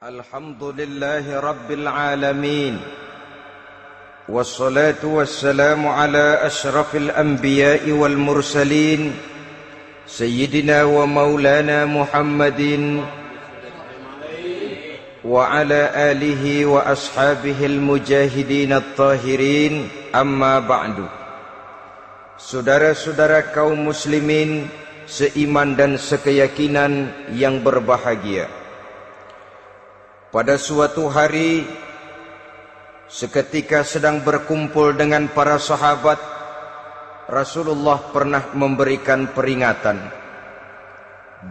Alhamdulillahi Rabbil Alamin. Wassalatu wassalamu ala ashrafil anbiya'i wal mursalin Sayyidina wa maulana Muhammadin wa ala alihi wa ashabihil mujahidin at-tahirin. Amma ba'du. Saudara-saudara kaum muslimin seiman dan sekeyakinan yang berbahagia, pada suatu hari seketika sedang berkumpul dengan para sahabat, Rasulullah pernah memberikan peringatan.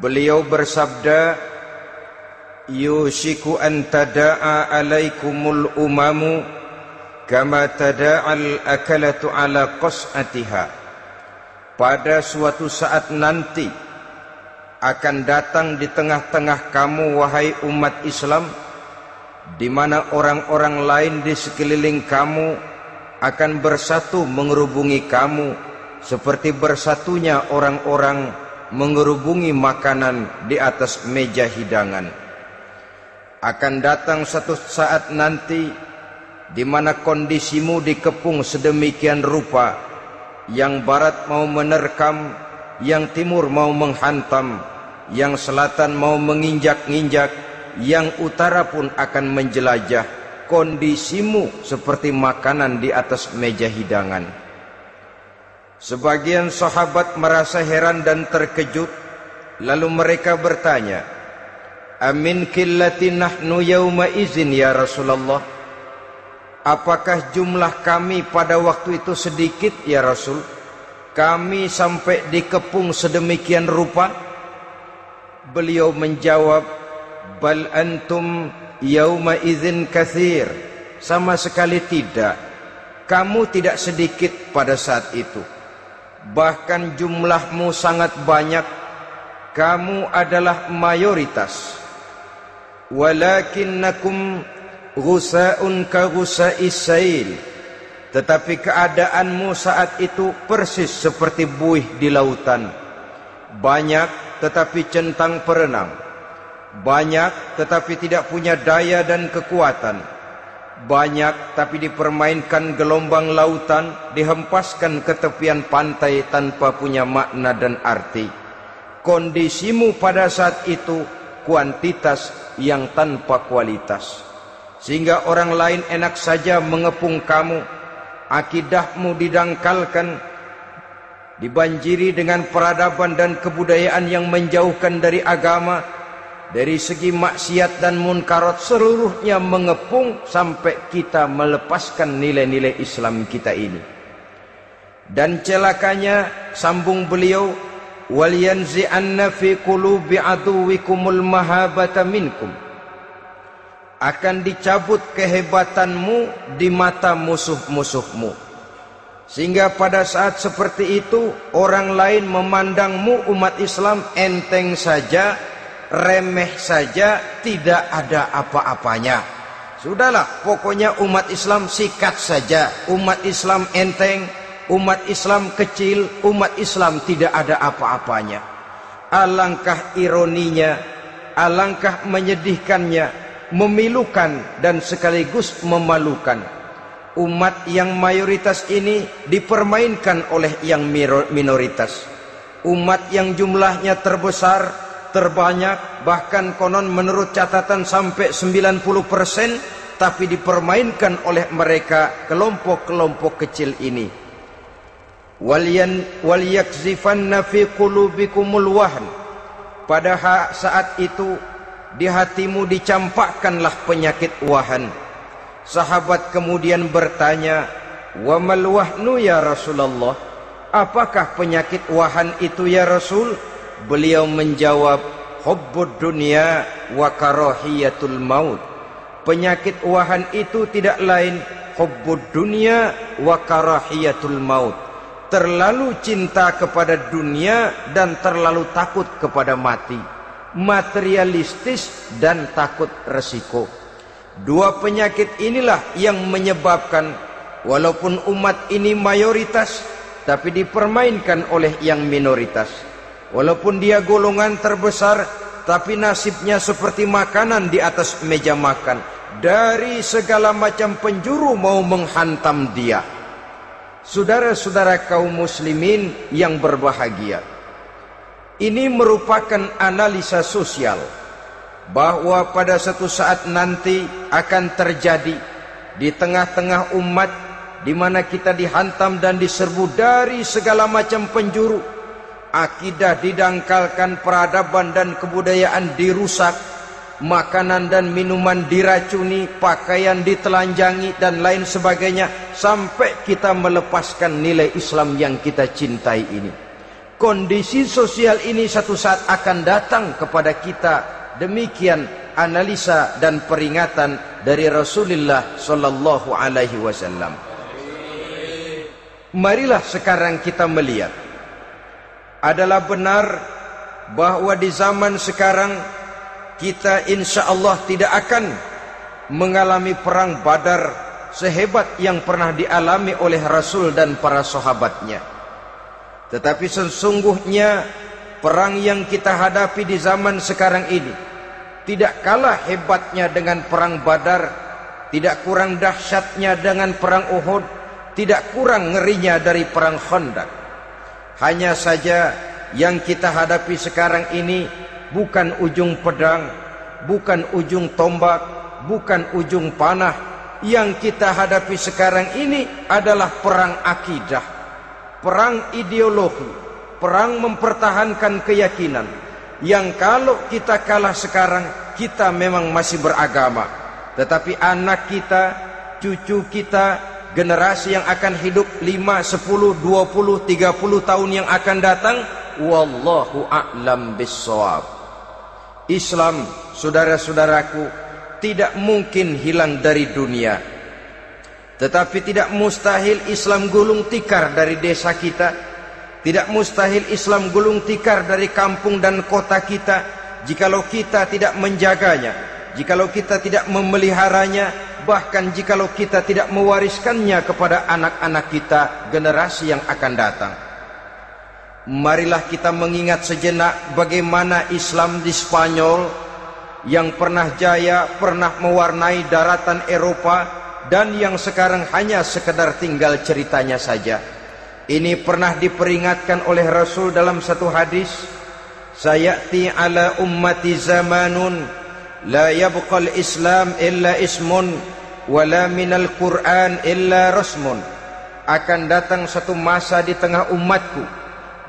Beliau bersabda, "Yushiku an tada'a alaikumul umamu kama tada'al akalatu ala qas'atiha." Pada suatu saat nanti akan datang di tengah-tengah kamu, wahai umat Islam, di mana orang-orang lain di sekeliling kamu akan bersatu mengerubungi kamu seperti bersatunya orang-orang mengerubungi makanan di atas meja hidangan. Akan datang satu saat nanti di mana kondisimu dikepung sedemikian rupa, yang barat mau menerkam, yang timur mau menghantam, yang selatan mau menginjak-injak, yang utara pun akan menjelajah. Kondisimu seperti makanan di atas meja hidangan. Sebagian sahabat merasa heran dan terkejut, lalu mereka bertanya, "Amin qillatin nahnu yauma izin ya Rasulullah?" Apakah jumlah kami pada waktu itu sedikit ya Rasul? Kami sampai dikepung sedemikian rupa? Beliau menjawab, "Bal antum yauma idzin katsir." Sama sekali tidak. Kamu tidak sedikit pada saat itu. Bahkan jumlahmu sangat banyak. Kamu adalah mayoritas. Walakinnakum ghusa'un ka ghusa'is sail. Tetapi keadaanmu saat itu persis seperti buih di lautan. Banyak tetapi centang perenang. Banyak tetapi tidak punya daya dan kekuatan. Banyak tapi dipermainkan gelombang lautan, dihempaskan ke tepian pantai tanpa punya makna dan arti. Kondisimu pada saat itu kuantitas yang tanpa kualitas, sehingga orang lain enak saja mengepung kamu. Akidahmu didangkalkan, dibanjiri dengan peradaban dan kebudayaan yang menjauhkan dari agama. Dari segi maksiat dan munkarat seluruhnya mengepung sampai kita melepaskan nilai-nilai Islam kita ini. Dan celakanya, sambung beliau, "Wal yanzi'anna fi qulubi aduwikumul mahabata minkum." Akan dicabut kehebatanmu di mata musuh-musuhmu, sehingga pada saat seperti itu orang lain memandangmu umat Islam enteng saja, remeh saja, tidak ada apa-apanya. Sudahlah, pokoknya umat Islam sikat saja. Umat Islam enteng, umat Islam kecil, umat Islam tidak ada apa-apanya. Alangkah ironinya, alangkah menyedihkannya, memilukan dan sekaligus memalukan. Umat yang mayoritas ini dipermainkan oleh yang minoritas. Umat yang jumlahnya terbesar, terbanyak, bahkan konon menurut catatan sampai 90%, tapi dipermainkan oleh mereka, kelompok-kelompok kecil ini. Wal yakzifanna fi qulubikumul wahn. Pada saat itu di hatimu dicampakkanlah penyakit wahan. Sahabat kemudian bertanya, "Wa mal wahnu ya Rasulullah?" Apakah penyakit wahan itu ya Rasul? Beliau menjawab, "Hubbud dunya wa karahiyatul maut." Penyakit wahan itu tidak lain hubbud dunya wa karahiyatul maut. Terlalu cinta kepada dunia dan terlalu takut kepada mati. Materialistis dan takut resiko. Dua penyakit inilah yang menyebabkan walaupun umat ini mayoritas, tapi dipermainkan oleh yang minoritas. Walaupun dia golongan terbesar, tapi nasibnya seperti makanan di atas meja makan. Dari segala macam penjuru mau menghantam dia. Saudara-saudara kaum muslimin yang berbahagia, ini merupakan analisa sosial bahwa pada satu saat nanti akan terjadi di tengah-tengah umat di mana kita dihantam dan diserbu dari segala macam penjuru. Akidah didangkalkan, peradaban dan kebudayaan dirusak, makanan dan minuman diracuni, pakaian ditelanjangi dan lain sebagainya, sampai kita melepaskan nilai Islam yang kita cintai ini. Kondisi sosial ini satu saat akan datang kepada kita. Demikian analisa dan peringatan dari Rasulullah sallallahu alaihi wasallam. Marilah sekarang kita melihat, adalah benar bahwa di zaman sekarang kita insya Allah tidak akan mengalami perang Badar sehebat yang pernah dialami oleh Rasul dan para sahabatnya. Tetapi sesungguhnya perang yang kita hadapi di zaman sekarang ini tidak kalah hebatnya dengan perang Badar, tidak kurang dahsyatnya dengan perang Uhud, tidak kurang ngerinya dari perang Khandaq. Hanya saja yang kita hadapi sekarang ini bukan ujung pedang, bukan ujung tombak, bukan ujung panah. Yang kita hadapi sekarang ini adalah perang akidah, perang ideologi, perang mempertahankan keyakinan. Yang kalau kita kalah sekarang, kita memang masih beragama. Tetapi anak kita, cucu kita, generasi yang akan hidup 5, 10, 20, 30 tahun yang akan datang, wallahu a'lam bissawab. Islam, saudara-saudaraku, tidak mungkin hilang dari dunia. Tetapi tidak mustahil Islam gulung tikar dari desa kita. Tidak mustahil Islam gulung tikar dari kampung dan kota kita, jikalau kita tidak menjaganya, jikalau kita tidak memeliharanya, bahkan jikalau kita tidak mewariskannya kepada anak-anak kita, generasi yang akan datang. Marilah kita mengingat sejenak bagaimana Islam di Spanyol yang pernah jaya, pernah mewarnai daratan Eropa, dan yang sekarang hanya sekedar tinggal ceritanya saja. Ini pernah diperingatkan oleh Rasul dalam satu hadis, sayati ala ummati zamanun la yabqal Islam illa ismun wala minal Quran illa rasmun. Akan datang satu masa di tengah umatku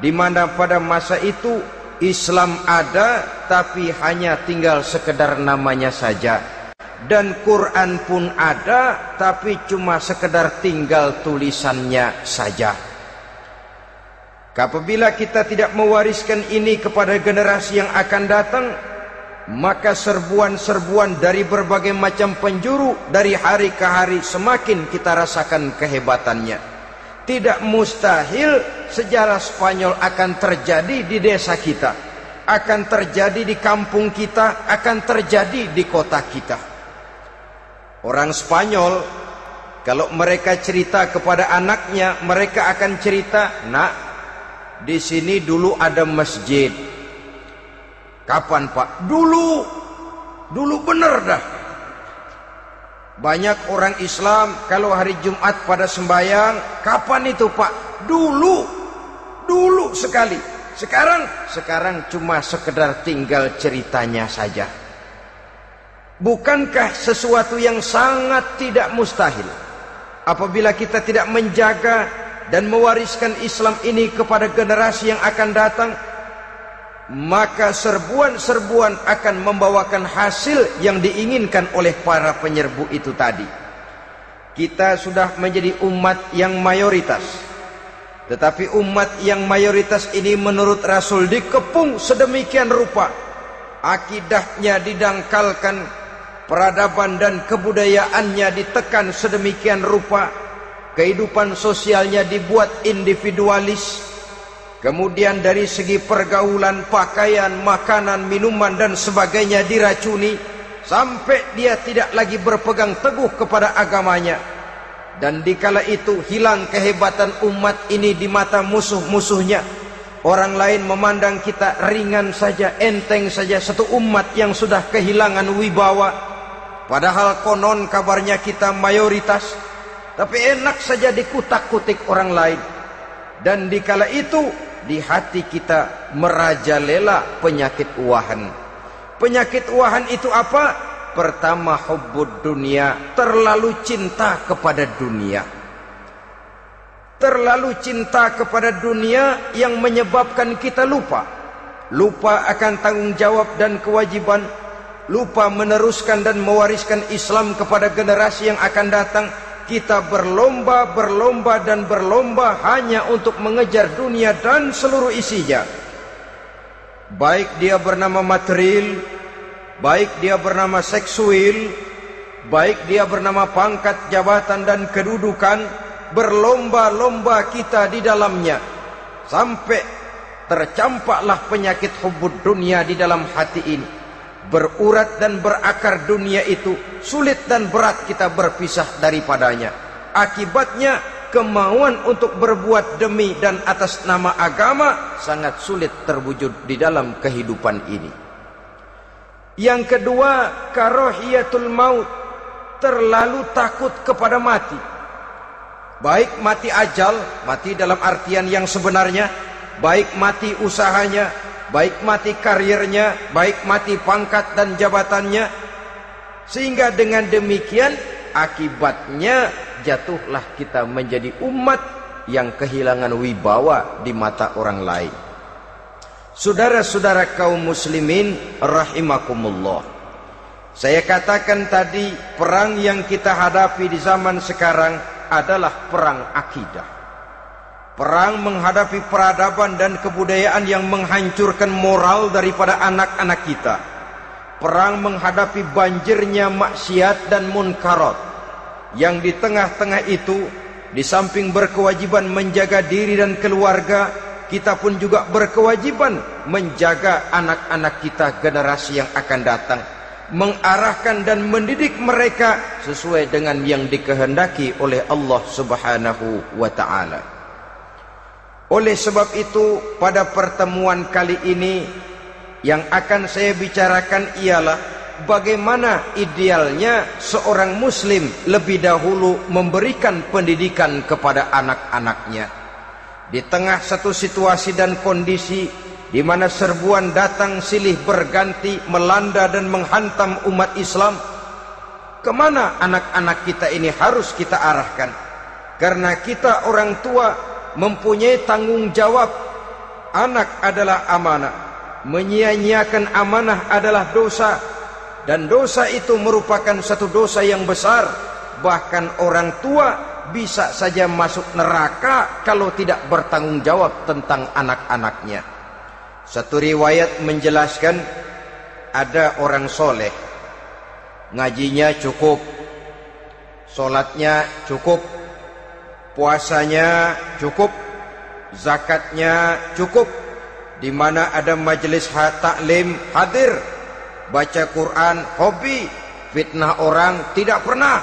di mana pada masa itu Islam ada tapi hanya tinggal sekedar namanya saja, dan Quran pun ada tapi cuma sekedar tinggal tulisannya saja. Apabila kita tidak mewariskan ini kepada generasi yang akan datang, maka serbuan-serbuan dari berbagai macam penjuru dari hari ke hari semakin kita rasakan kehebatannya. Tidak mustahil sejarah Spanyol akan terjadi di desa kita, akan terjadi di kampung kita, akan terjadi di kota kita. Orang Spanyol kalau mereka cerita kepada anaknya, mereka akan cerita, "Nak, di sini dulu ada masjid." Kapan, Pak? Dulu bener dah. Banyak orang Islam kalau hari Jumat pada sembahyang, kapan itu, Pak? Dulu sekali. Sekarang cuma sekedar tinggal ceritanya saja. Bukankah sesuatu yang sangat tidak mustahil apabila kita tidak menjaga dan mewariskan Islam ini kepada generasi yang akan datang, maka serbuan-serbuan akan membawakan hasil yang diinginkan oleh para penyerbu itu tadi. Kita sudah menjadi umat yang mayoritas, tetapi umat yang mayoritas ini menurut Rasul dikepung sedemikian rupa, akidahnya didangkalkan, peradaban dan kebudayaannya ditekan sedemikian rupa, kehidupan sosialnya dibuat individualis. Kemudian dari segi pergaulan, pakaian, makanan, minuman dan sebagainya diracuni, sampai dia tidak lagi berpegang teguh kepada agamanya. Dan dikala itu hilang kehebatan umat ini di mata musuh-musuhnya. Orang lain memandang kita ringan saja, enteng saja, satu umat yang sudah kehilangan wibawa. Padahal konon kabarnya kita mayoritas, tapi enak saja dikutak-kutik orang lain. Dan dikala itu di hati kita merajalela penyakit uahan. Penyakit uahan itu apa? Pertama, hubbud dunia, terlalu cinta kepada dunia. Terlalu cinta kepada dunia yang menyebabkan kita lupa akan tanggung jawab dan kewajiban, lupa meneruskan dan mewariskan Islam kepada generasi yang akan datang. Kita berlomba hanya untuk mengejar dunia dan seluruh isinya, baik dia bernama material, baik dia bernama seksual, baik dia bernama pangkat, jabatan dan kedudukan. Berlomba-lomba kita di dalamnya sampai tercampaklah penyakit hubbud dunia di dalam hati ini. Berurat dan berakar dunia itu, sulit dan berat kita berpisah daripadanya. Akibatnya kemauan untuk berbuat demi dan atas nama agama sangat sulit terwujud di dalam kehidupan ini. Yang kedua, karahiyatul maut, terlalu takut kepada mati. Baik mati ajal, mati dalam artian yang sebenarnya, baik mati usahanya, baik mati karirnya, baik mati pangkat dan jabatannya. Sehingga dengan demikian akibatnya jatuhlah kita menjadi umat yang kehilangan wibawa di mata orang lain. Saudara-saudara kaum muslimin rahimakumullah, saya katakan tadi, perang yang kita hadapi di zaman sekarang adalah perang akidah. Perang menghadapi peradaban dan kebudayaan yang menghancurkan moral daripada anak-anak kita. Perang menghadapi banjirnya maksiat dan munkarat, yang di tengah-tengah itu, di samping berkewajiban menjaga diri dan keluarga, kita pun juga berkewajiban menjaga anak-anak kita, generasi yang akan datang, mengarahkan dan mendidik mereka sesuai dengan yang dikehendaki oleh Allah Subhanahu wa ta'ala. Oleh sebab itu, pada pertemuan kali ini yang akan saya bicarakan ialah bagaimana idealnya seorang muslim lebih dahulu memberikan pendidikan kepada anak-anaknya. Di tengah satu situasi dan kondisi di mana serbuan datang silih berganti melanda dan menghantam umat Islam, kemana anak-anak kita ini harus kita arahkan? Karena kita orang tua mempunyai tanggung jawab. Anak adalah amanah, menyia-nyiakan amanah adalah dosa, dan dosa itu merupakan satu dosa yang besar. Bahkan orang tua bisa saja masuk neraka kalau tidak bertanggung jawab tentang anak-anaknya. Satu riwayat menjelaskan, ada orang soleh, ngajinya cukup, solatnya cukup, puasanya cukup, zakatnya cukup, di mana ada majelis taklim hadir, baca Quran hobi, fitnah orang tidak pernah.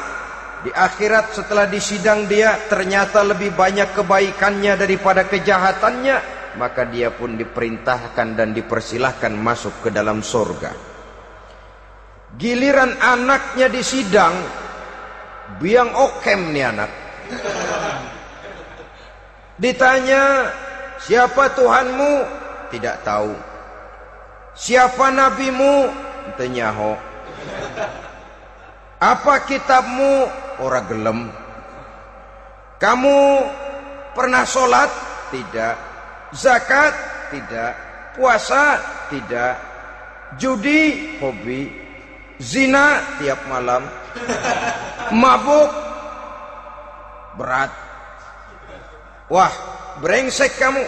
Di akhirat setelah disidang dia ternyata lebih banyak kebaikannya daripada kejahatannya, maka dia pun diperintahkan dan dipersilahkan masuk ke dalam surga. Giliran anaknya disidang, biang okem nih anak. Ditanya, siapa Tuhanmu? Tidak tahu. Siapa nabimu? Tenyaho. Apa kitabmu? Ora gelem. Kamu pernah sholat? Tidak. Zakat? Tidak. Puasa? Tidak. Judi? Hobi. Zina? Tiap malam. Mabuk? Berat. Wah, brengsek kamu.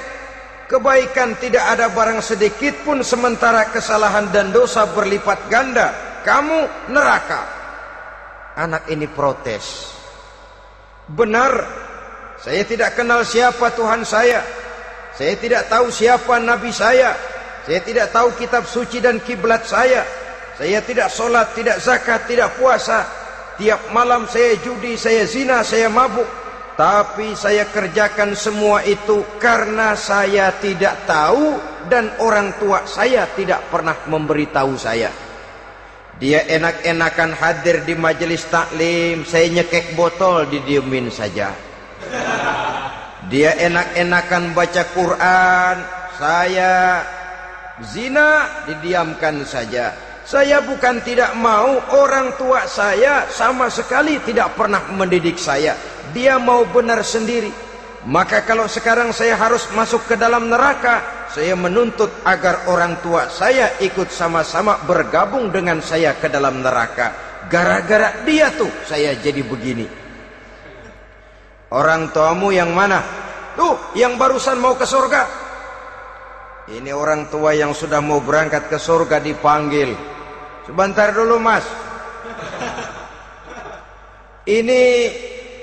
Kebaikan tidak ada barang sedikit pun, sementara kesalahan dan dosa berlipat ganda. Kamu neraka. Anak ini protes. Benar, saya tidak kenal siapa Tuhan saya. Saya tidak tahu siapa Nabi saya. Saya tidak tahu kitab suci dan kiblat saya. Saya tidak sholat, tidak zakat, tidak puasa. Tiap malam saya judi, saya zina, saya mabuk. Tapi saya kerjakan semua itu karena saya tidak tahu dan orang tua saya tidak pernah memberitahu saya. Dia enak-enakan hadir di majelis taklim, saya nyekek botol didiemin saja. Dia enak-enakan baca Quran, saya zina didiamkan saja. Saya bukan tidak mau, orang tua saya sama sekali tidak pernah mendidik saya. Dia mau benar sendiri. Maka kalau sekarang saya harus masuk ke dalam neraka, saya menuntut agar orang tua saya ikut sama-sama bergabung dengan saya ke dalam neraka. Gara-gara dia tuh saya jadi begini. Orang tuamu yang mana? Tuh, yang barusan mau ke surga. Ini orang tua yang sudah mau berangkat ke surga dipanggil. Sebentar dulu mas.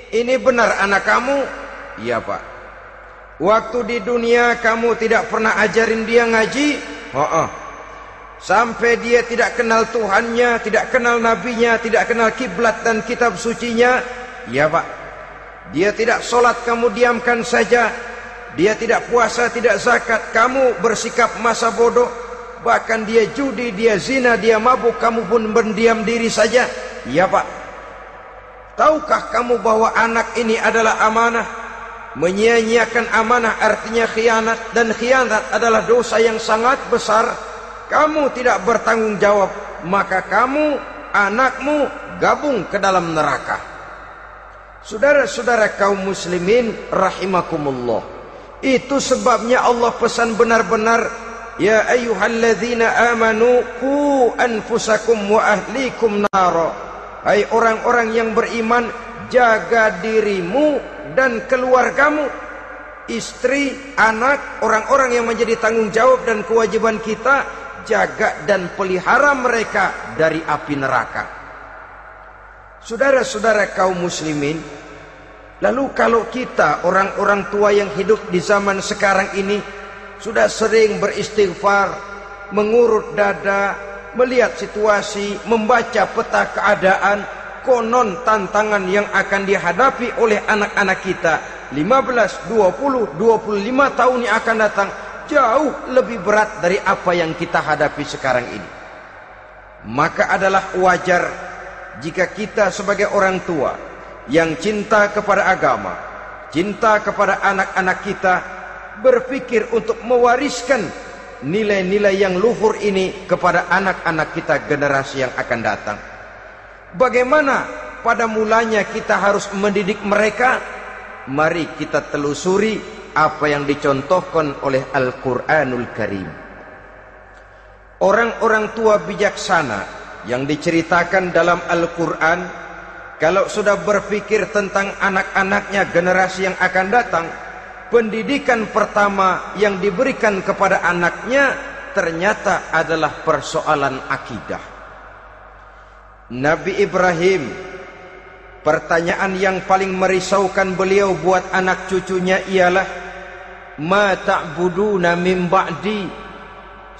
Ini benar anak kamu? Iya pak. Waktu di dunia kamu tidak pernah ajarin dia ngaji? Sampai dia tidak kenal Tuhannya, tidak kenal nabinya, tidak kenal kiblat dan kitab sucinya? Iya pak. Dia tidak sholat, kamu diamkan saja. Dia tidak puasa, tidak zakat, kamu bersikap masa bodoh. Bahkan dia judi, dia zina, dia mabuk, kamu pun berdiam diri saja. Iya pak. Tahukah kamu bahwa anak ini adalah amanah? Menyia-nyiakan amanah artinya khianat, dan khianat adalah dosa yang sangat besar. Kamu tidak bertanggung jawab, maka kamu, anakmu gabung ke dalam neraka. Saudara-saudara kaum muslimin rahimakumullah, itu sebabnya Allah pesan benar-benar, ya ayyuhalladzina amanu qu anfusakum wa ahlikum nara. Hai orang-orang yang beriman, jaga dirimu dan keluargamu, istri, anak, orang-orang yang menjadi tanggung jawab dan kewajiban kita, jaga dan pelihara mereka dari api neraka. Saudara-saudara kaum muslimin, lalu kalau kita orang-orang tua yang hidup di zaman sekarang ini sudah sering beristighfar, mengurut dada, melihat situasi, membaca peta keadaan, konon tantangan yang akan dihadapi oleh anak-anak kita 15, 20, 25 tahun yang akan datang jauh lebih berat dari apa yang kita hadapi sekarang ini. Maka adalah wajar jika kita sebagai orang tua yang cinta kepada agama, cinta kepada anak-anak kita, berpikir untuk mewariskan nilai-nilai yang luhur ini kepada anak-anak kita generasi yang akan datang. Bagaimana pada mulanya kita harus mendidik mereka? Mari kita telusuri apa yang dicontohkan oleh Al-Quranul Karim. Orang-orang tua bijaksana yang diceritakan dalam Al-Quran, kalau sudah berpikir tentang anak-anaknya generasi yang akan datang, pendidikan pertama yang diberikan kepada anaknya ternyata adalah persoalan akidah. Nabi Ibrahim, pertanyaan yang paling merisaukan beliau buat anak cucunya ialah, ma ta'buduna min ba'di.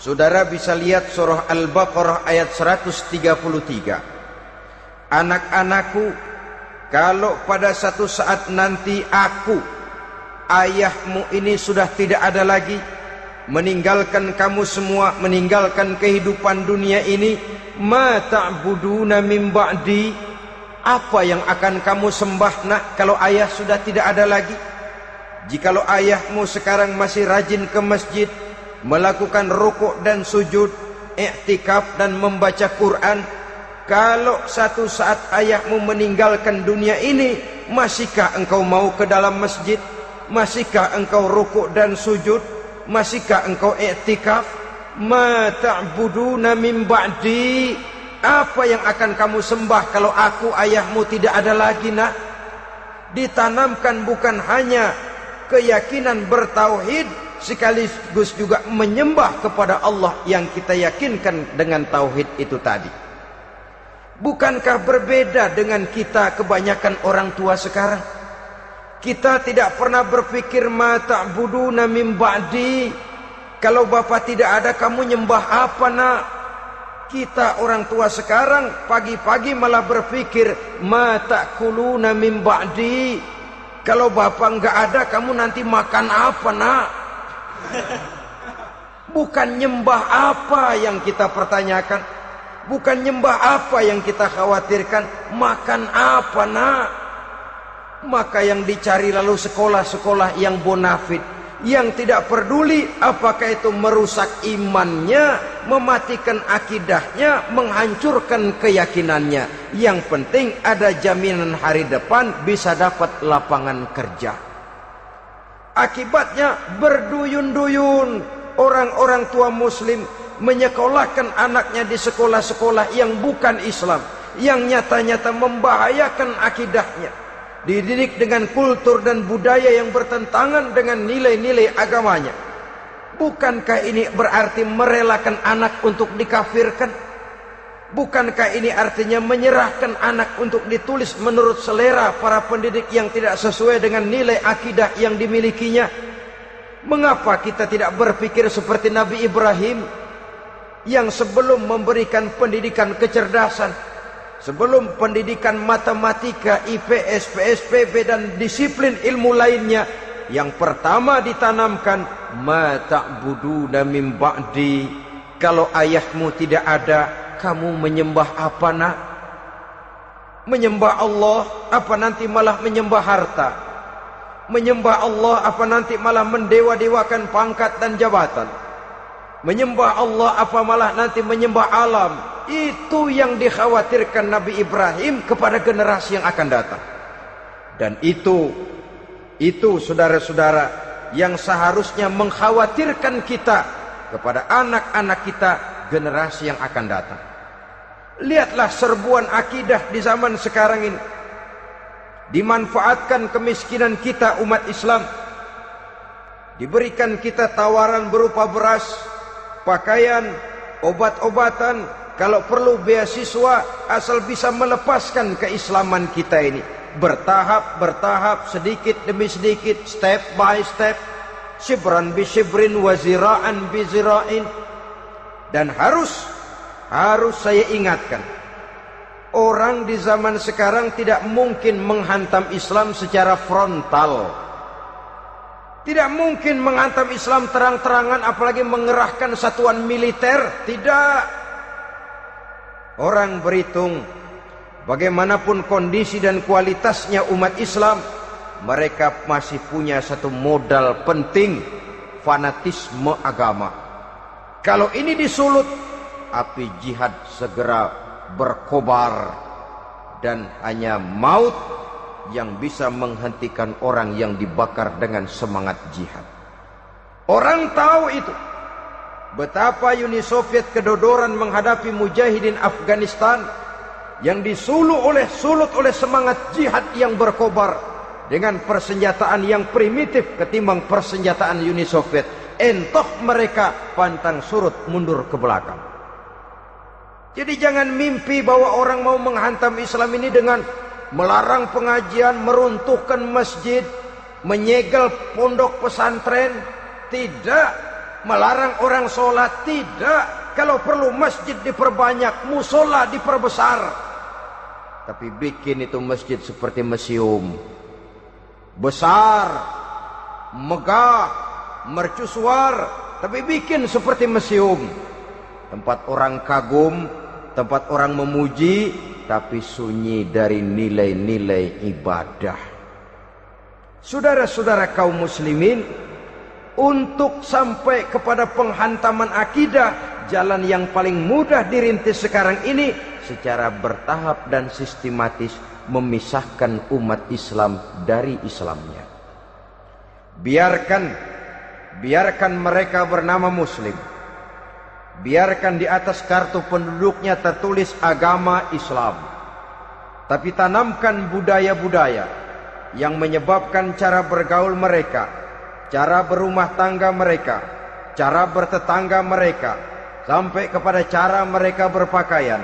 Saudara bisa lihat surah Al-Baqarah ayat 133. Anak-anakku, kalau pada satu saat nanti aku, ayahmu ini sudah tidak ada lagi, meninggalkan kamu semua, meninggalkan kehidupan dunia ini, ma ta'buduna min ba'di, apa yang akan kamu sembah nak kalau ayah sudah tidak ada lagi? Jikalau ayahmu sekarang masih rajin ke masjid, melakukan rukuk dan sujud, i'tikaf dan membaca Quran, kalau satu saat ayahmu meninggalkan dunia ini, masihkah engkau mau ke dalam masjid? Masihkah engkau rukuk dan sujud? Masihkah engkau i'tikaf? Ma ta'buduna min ba'di, apa yang akan kamu sembah kalau aku ayahmu tidak ada lagi nak? Ditanamkan bukan hanya keyakinan bertauhid, sekaligus juga menyembah kepada Allah yang kita yakinkan dengan tauhid itu tadi. Bukankah berbeda dengan kita kebanyakan orang tua sekarang? Kita tidak pernah berpikir ma ta'buduna min ba'di, kalau bapak tidak ada kamu nyembah apa nak? Kita orang tua sekarang pagi-pagi malah berpikir ma ta'kuluna min ba'di, Kalau bapak nggak ada, kamu nanti makan apa, nak? Bukan nyembah apa yang kita pertanyakan, bukan nyembah apa yang kita khawatirkan, makan apa, nak? Maka yang dicari lalu sekolah-sekolah yang bonafit, yang tidak peduli apakah itu merusak imannya, mematikan akidahnya, menghancurkan keyakinannya. Yang penting ada jaminan hari depan bisa dapat lapangan kerja. Akibatnya berduyun-duyun orang-orang tua muslim menyekolahkan anaknya di sekolah-sekolah yang bukan Islam, yang nyata-nyata membahayakan akidahnya, dididik dengan kultur dan budaya yang bertentangan dengan nilai-nilai agamanya. Bukankah ini berarti merelakan anak untuk dikafirkan? Bukankah ini artinya menyerahkan anak untuk ditulis menurut selera para pendidik yang tidak sesuai dengan nilai akidah yang dimilikinya? Mengapa kita tidak berpikir seperti Nabi Ibrahim yang sebelum memberikan pendidikan kecerdasan, sebelum pendidikan matematika, IPS, PSPB dan disiplin ilmu lainnya, yang pertama ditanamkan, ma ta'buduna min ba'di, kalau ayahmu tidak ada, kamu menyembah apa, nak? Menyembah Allah apa nanti malah menyembah harta? Menyembah Allah apa nanti malah mendewa-dewakan pangkat dan jabatan? Menyembah Allah apa malah nanti menyembah alam? Itu yang dikhawatirkan Nabi Ibrahim kepada generasi yang akan datang. Dan itu saudara-saudara yang seharusnya mengkhawatirkan kita kepada anak-anak kita, generasi yang akan datang. Lihatlah serbuan akidah di zaman sekarang ini. Dimanfaatkan kemiskinan kita umat Islam. Diberikan kita tawaran berupa beras, pakaian, obat-obatan, kalau perlu beasiswa, asal bisa melepaskan keislaman kita ini. Bertahap, sedikit demi sedikit, step by step, shibran bi shibrin wa zira'an bi zira'in. Dan harus saya ingatkan, orang di zaman sekarang tidak mungkin menghantam Islam secara frontal. Tidak mungkin menghantam Islam terang-terangan, apalagi mengerahkan satuan militer. Tidak. Orang berhitung bagaimanapun kondisi dan kualitasnya umat Islam, mereka masih punya satu modal penting, fanatisme agama. Kalau ini disulut, api jihad segera berkobar, dan hanya maut yang bisa menghentikan orang yang dibakar dengan semangat jihad. Orang tahu itu. Betapa Uni Soviet kedodoran menghadapi mujahidin Afghanistan yang disulut oleh semangat jihad yang berkobar dengan persenjataan yang primitif ketimbang persenjataan Uni Soviet. Entah mereka pantang surut mundur ke belakang. Jadi jangan mimpi bahwa orang mau menghantam Islam ini dengan melarang pengajian, meruntuhkan masjid, menyegel pondok pesantren. Tidak. Melarang orang sholat. Tidak. Kalau perlu masjid diperbanyak, musola diperbesar. Tapi bikin itu masjid seperti museum. Besar, megah, mercusuar, tapi bikin seperti museum. Tempat orang kagum, tempat orang memuji, tapi sunyi dari nilai-nilai ibadah. Saudara-saudara kaum muslimin, untuk sampai kepada penghantaman akidah, jalan yang paling mudah dirintis sekarang ini secara bertahap dan sistematis, memisahkan umat Islam dari Islamnya. Biarkan mereka bernama Muslim. Biarkan di atas kartu penduduknya tertulis agama Islam. Tapi tanamkan budaya-budaya yang menyebabkan cara bergaul mereka, cara berumah tangga mereka, cara bertetangga mereka, sampai kepada cara mereka berpakaian,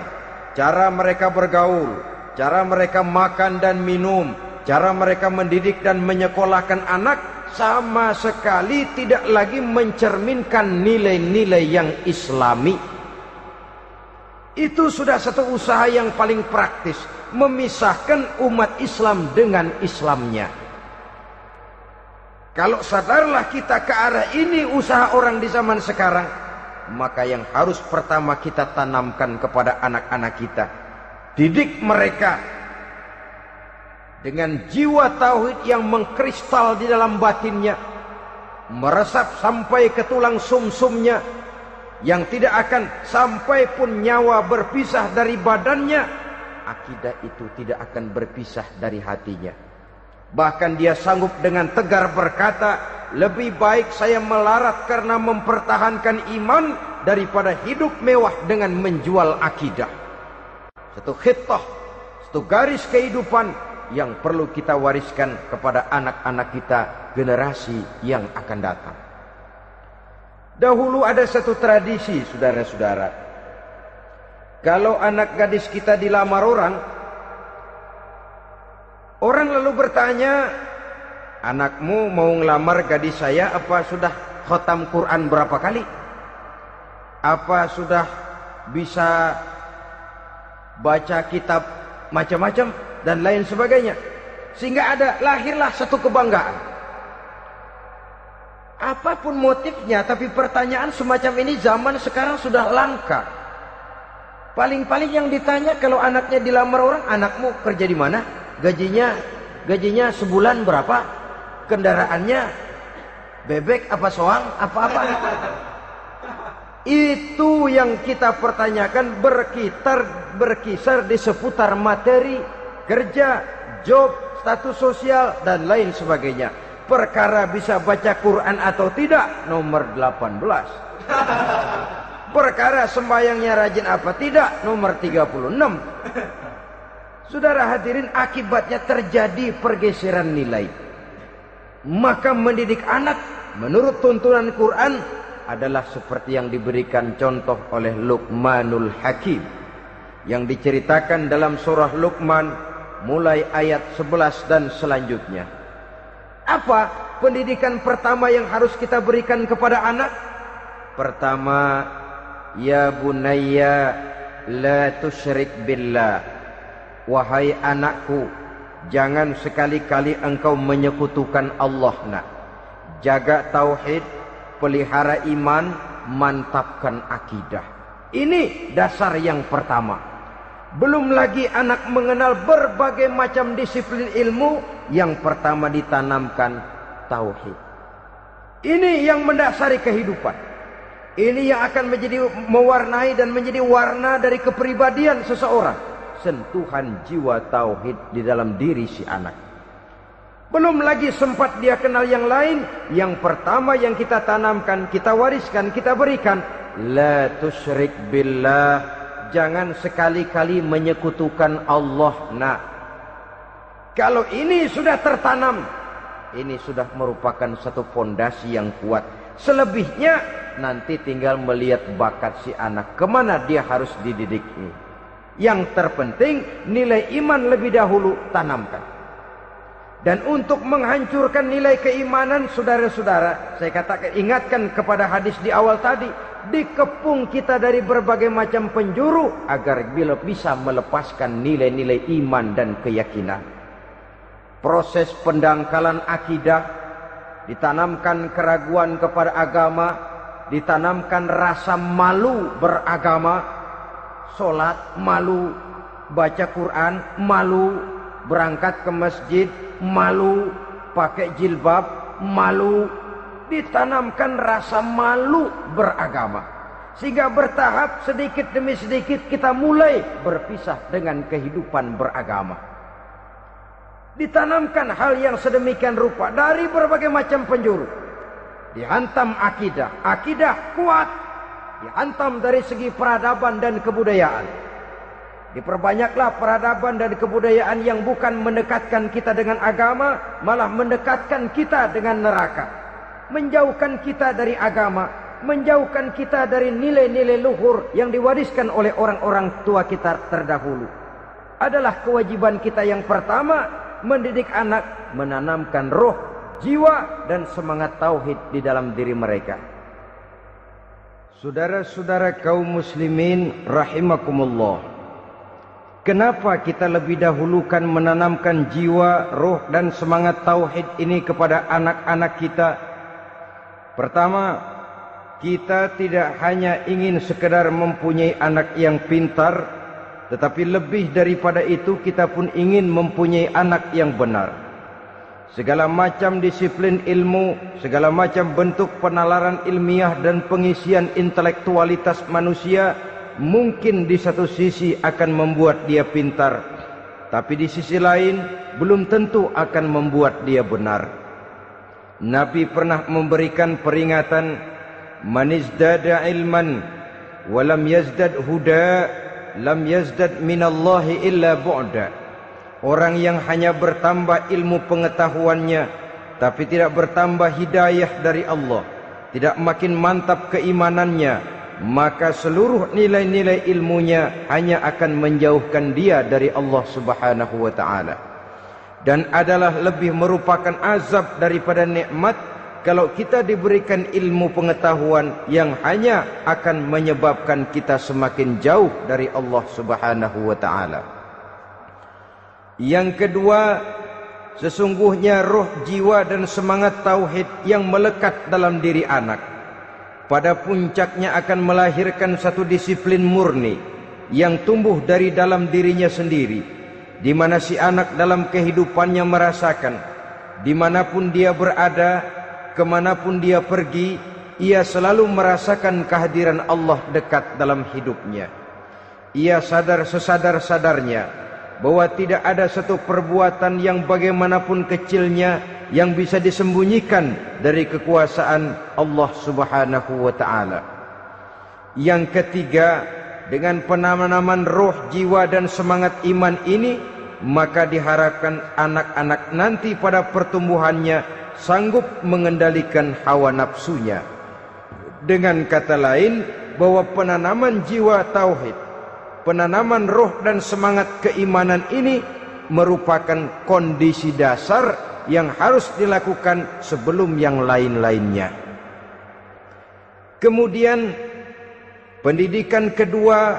cara mereka bergaul, cara mereka makan dan minum, cara mereka mendidik dan menyekolahkan anak, sama sekali tidak lagi mencerminkan nilai-nilai yang Islami. Itu sudah satu usaha yang paling praktis, memisahkan umat Islam dengan Islamnya. Kalau sadarlah kita ke arah ini usaha orang di zaman sekarang, maka yang harus pertama kita tanamkan kepada anak-anak kita, didik mereka dengan jiwa tauhid yang mengkristal di dalam batinnya, meresap sampai ke tulang sumsumnya, yang tidak akan sampai pun nyawa berpisah dari badannya, akidah itu tidak akan berpisah dari hatinya. Bahkan dia sanggup dengan tegar berkata, lebih baik saya melarat karena mempertahankan iman daripada hidup mewah dengan menjual akidah. Satu khittah, satu garis kehidupan yang perlu kita wariskan kepada anak-anak kita, generasi yang akan datang. Dahulu ada satu tradisi, saudara-saudara. Kalau anak gadis kita dilamar orang, orang lalu bertanya, anakmu mau ngelamar gadis saya, apa sudah khatam Quran berapa kali? Apa sudah bisa baca kitab macam-macam dan lain sebagainya? Sehingga lahirlah satu kebanggaan. Apapun motifnya, tapi pertanyaan semacam ini zaman sekarang sudah langka. Paling-paling yang ditanya kalau anaknya dilamar orang, anakmu kerja di mana? Gajinya sebulan berapa? Kendaraannya bebek apa soang apa-apa? Itu yang kita pertanyakan, berkisar di seputar materi, kerja, job, status sosial dan lain sebagainya. Perkara bisa baca Quran atau tidak, nomor 18. Perkara sembahyangnya rajin apa tidak, nomor 36. Saudara hadirin, akibatnya terjadi pergeseran nilai. Maka mendidik anak menurut tuntunan Quran adalah seperti yang diberikan contoh oleh Luqmanul Hakim, yang diceritakan dalam surah Luqman mulai ayat 11 dan selanjutnya. Apa pendidikan pertama yang harus kita berikan kepada anak? Pertama, ya bunayya la tusyrik billah. Wahai anakku, jangan sekali-kali engkau menyekutukan Allah nak. Jaga tauhid, pelihara iman, mantapkan akidah. Ini dasar yang pertama. Belum lagi anak mengenal berbagai macam disiplin ilmu, yang pertama ditanamkan tauhid. Ini yang mendasari kehidupan. Ini yang akan mewarnai dan menjadi warna dari kepribadian seseorang. Sentuhan jiwa tauhid di dalam diri si anak. Belum lagi sempat dia kenal yang lain. Yang pertama yang kita tanamkan, kita wariskan, kita berikan, la tusyrik billah. Jangan sekali-kali menyekutukan Allah nak. Kalau ini sudah tertanam, ini sudah merupakan satu fondasi yang kuat. Selebihnya nanti tinggal melihat bakat si anak, kemana dia harus dididik ini. Yang terpenting nilai iman lebih dahulu tanamkan. Dan untuk menghancurkan nilai keimanan, saudara-saudara, saya katakan, ingatkan kepada hadis di awal tadi, dikepung kita dari berbagai macam penjuru agar bila bisa melepaskan nilai-nilai iman dan keyakinan. Proses pendangkalan akidah, ditanamkan keraguan kepada agama, ditanamkan rasa malu beragama. Sholat malu, baca Quran malu, berangkat ke masjid malu, pakai jilbab malu. Ditanamkan rasa malu beragama, sehingga bertahap sedikit demi sedikit kita mulai berpisah dengan kehidupan beragama. Ditanamkan hal yang sedemikian rupa dari berbagai macam penjuru. Dihantam akidah, akidah kuat. Dihantam dari segi peradaban dan kebudayaan. Diperbanyaklah peradaban dan kebudayaan yang bukan mendekatkan kita dengan agama, malah mendekatkan kita dengan neraka. Menjauhkan kita dari agama, menjauhkan kita dari nilai-nilai luhur yang diwariskan oleh orang-orang tua kita terdahulu. Adalah kewajiban kita yang pertama, mendidik anak, menanamkan roh, jiwa dan semangat tauhid di dalam diri mereka. Saudara-saudara kaum muslimin rahimakumullah, Kenapa kita lebih dahulukan menanamkan jiwa, roh dan semangat tauhid ini kepada anak-anak kita? Pertama, kita tidak hanya ingin sekedar mempunyai anak yang pintar, tetapi lebih daripada itu kita pun ingin mempunyai anak yang benar. Segala macam disiplin ilmu, segala macam bentuk penalaran ilmiah dan pengisian intelektualitas manusia mungkin di satu sisi akan membuat dia pintar, tapi di sisi lain belum tentu akan membuat dia benar. Nabi pernah memberikan peringatan, man izdada ilman walam yazdad huda lam yazdad minallahi illa bu'da. Orang yang hanya bertambah ilmu pengetahuannya tapi tidak bertambah hidayah dari Allah, tidak makin mantap keimanannya, maka seluruh nilai-nilai ilmunya hanya akan menjauhkan dia dari Allah Subhanahu wa ta'ala. Dan adalah lebih merupakan azab daripada nikmat kalau kita diberikan ilmu pengetahuan yang hanya akan menyebabkan kita semakin jauh dari Allah Subhanahu wa ta'ala. Yang kedua, sesungguhnya roh, jiwa dan semangat tauhid yang melekat dalam diri anak pada puncaknya akan melahirkan satu disiplin murni yang tumbuh dari dalam dirinya sendiri, di mana si anak dalam kehidupannya merasakan dimanapun dia berada, kemanapun dia pergi, ia selalu merasakan kehadiran Allah dekat dalam hidupnya. Ia sadar sesadar-sadarnya bahwa tidak ada satu perbuatan yang bagaimanapun kecilnya yang bisa disembunyikan dari kekuasaan Allah Subhanahu wa ta'ala. Yang ketiga, dengan penanaman roh, jiwa dan semangat iman ini, maka diharapkan anak-anak nanti pada pertumbuhannya sanggup mengendalikan hawa nafsunya. Dengan kata lain, bahwa penanaman jiwa tauhid, penanaman roh dan semangat keimanan ini merupakan kondisi dasar yang harus dilakukan sebelum yang lain-lainnya. Kemudian pendidikan kedua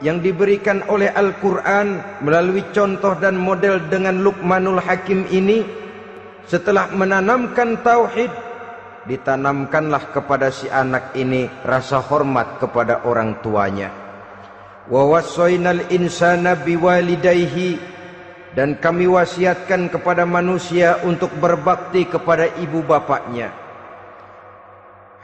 yang diberikan oleh Al-Quran melalui contoh dan model dengan Luqmanul Hakim ini, setelah menanamkan tauhid, ditanamkanlah kepada si anak ini rasa hormat kepada orang tuanya. Wa wassaynal insana biwalidayhi, dan kami wasiatkan kepada manusia untuk berbakti kepada ibu bapaknya.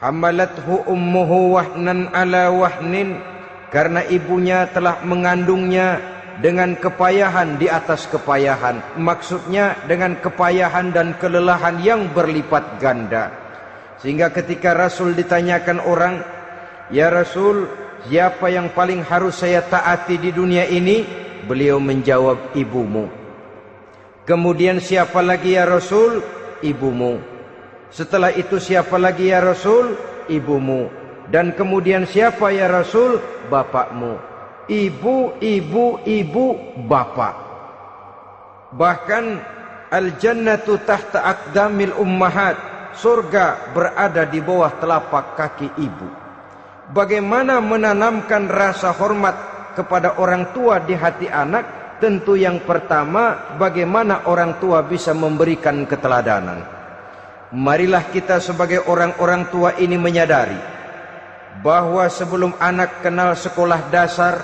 Hamalathu ummuhu wahnan ala wahnin, karena ibunya telah mengandungnya dengan kepayahan di atas kepayahan. Maksudnya dengan kepayahan dan kelelahan yang berlipat ganda. Sehingga ketika Rasul ditanyakan orang, "Ya Rasul, siapa yang paling harus saya taati di dunia ini?" Beliau menjawab, "Ibumu." Kemudian, "Siapa lagi ya Rasul?" "Ibumu." Setelah itu, "Siapa lagi ya Rasul?" "Ibumu." Dan kemudian, "Siapa ya Rasul?" "Bapakmu." Ibu, ibu, ibu, bapak. Bahkan al-jannatu tahta aqdamil ummahat, surga berada di bawah telapak kaki ibu. Bagaimana menanamkan rasa hormat kepada orang tua di hati anak? Tentu yang pertama, bagaimana orang tua bisa memberikan keteladanan. Marilah kita sebagai orang-orang tua ini menyadari bahwa sebelum anak kenal sekolah dasar,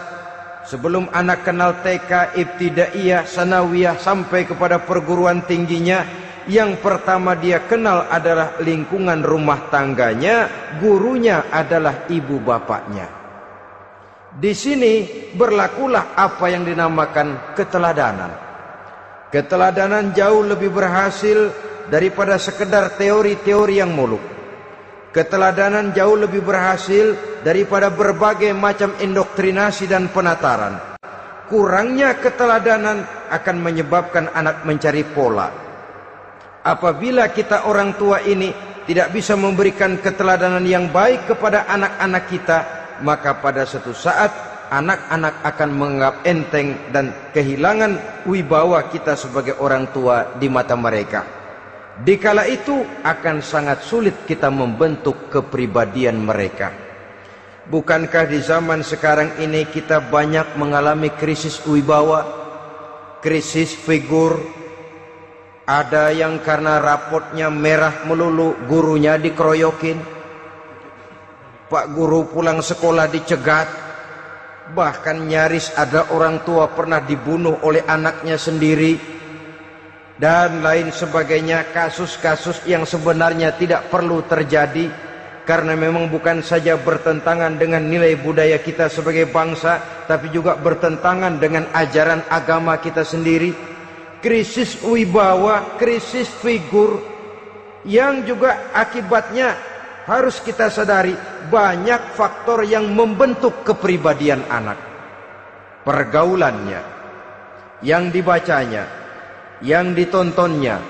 sebelum anak kenal TK, ibtidaiyah, sanawiyah sampai kepada perguruan tingginya, yang pertama dia kenal adalah lingkungan rumah tangganya, gurunya adalah ibu bapaknya. Di sini berlakulah apa yang dinamakan keteladanan. Keteladanan jauh lebih berhasil daripada sekedar teori-teori yang muluk. Keteladanan jauh lebih berhasil daripada berbagai macam indoktrinasi dan penataran. Kurangnya keteladanan akan menyebabkan anak mencari pola. Apabila kita orang tua ini tidak bisa memberikan keteladanan yang baik kepada anak-anak kita, maka pada suatu saat anak-anak akan menganggap enteng dan kehilangan wibawa kita sebagai orang tua di mata mereka. Dikala itu akan sangat sulit kita membentuk kepribadian mereka. Bukankah di zaman sekarang ini kita banyak mengalami krisis wibawa, krisis figur? Ada yang karena rapotnya merah melulu, gurunya dikeroyokin. Pak guru pulang sekolah dicegat. Bahkan nyaris ada orang tua pernah dibunuh oleh anaknya sendiri. Dan lain sebagainya, kasus-kasus yang sebenarnya tidak perlu terjadi, karena memang bukan saja bertentangan dengan nilai budaya kita sebagai bangsa, tapi juga bertentangan dengan ajaran agama kita sendiri. Krisis wibawa, krisis figur, yang juga akibatnya harus kita sadari banyak faktor yang membentuk kepribadian anak. Pergaulannya, yang dibacanya, yang ditontonnya,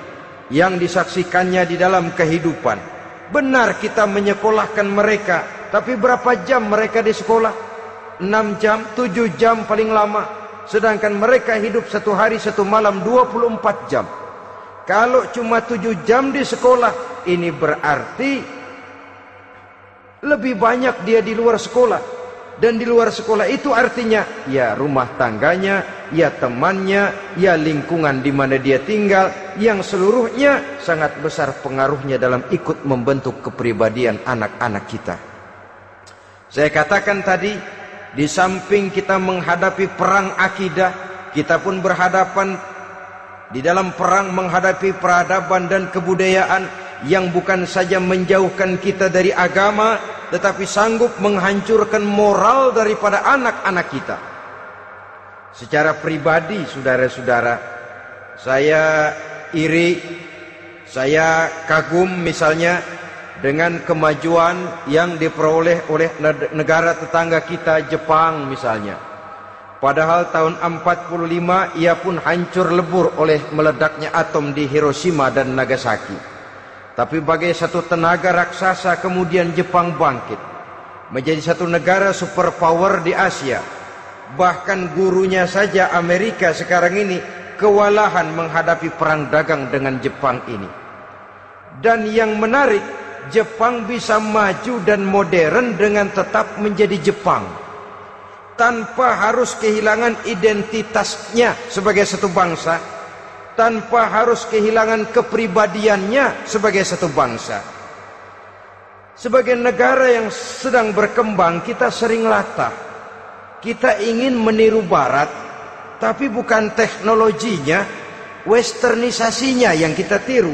yang disaksikannya di dalam kehidupan. Benar kita menyekolahkan mereka, tapi berapa jam mereka di sekolah? 6 jam, 7 jam paling lama. Sedangkan mereka hidup satu hari satu malam 24 jam. Kalau cuma 7 jam di sekolah, ini berarti lebih banyak dia di luar sekolah. Dan di luar sekolah itu artinya ya rumah tangganya, ya temannya, ya lingkungan di mana dia tinggal, yang seluruhnya sangat besar pengaruhnya dalam ikut membentuk kepribadian anak-anak kita. Saya katakan tadi, di samping kita menghadapi perang akidah, kita pun berhadapan di dalam perang menghadapi peradaban dan kebudayaan yang bukan saja menjauhkan kita dari agama, tetapi sanggup menghancurkan moral daripada anak-anak kita. Secara pribadi, saudara-saudara, saya iri, saya kagum misalnya dengan kemajuan yang diperoleh oleh negara tetangga kita, Jepang misalnya. Padahal tahun 45 ia pun hancur lebur oleh meledaknya atom di Hiroshima dan Nagasaki. Tapi bagai satu tenaga raksasa kemudian Jepang bangkit menjadi satu negara superpower di Asia. Bahkan gurunya saja Amerika sekarang ini kewalahan menghadapi perang dagang dengan Jepang ini. Dan yang menarik, Jepang bisa maju dan modern dengan tetap menjadi Jepang, tanpa harus kehilangan identitasnya sebagai satu bangsa, tanpa harus kehilangan kepribadiannya sebagai satu bangsa. Sebagai negara yang sedang berkembang, kita sering latah. Kita ingin meniru Barat, tapi bukan teknologinya, westernisasinya yang kita tiru.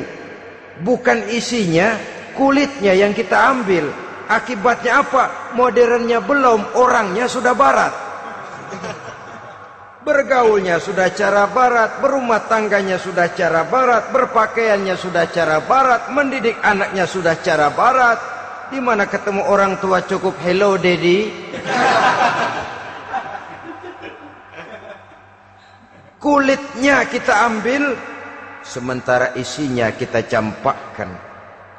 Bukan isinya, kulitnya yang kita ambil. Akibatnya apa? Modernnya belum, orangnya sudah Barat. Bergaulnya sudah cara Barat, berumah tangganya sudah cara Barat, berpakaiannya sudah cara Barat, mendidik anaknya sudah cara Barat. Di mana ketemu orang tua cukup hello daddy. Kulitnya kita ambil, sementara isinya kita campakkan.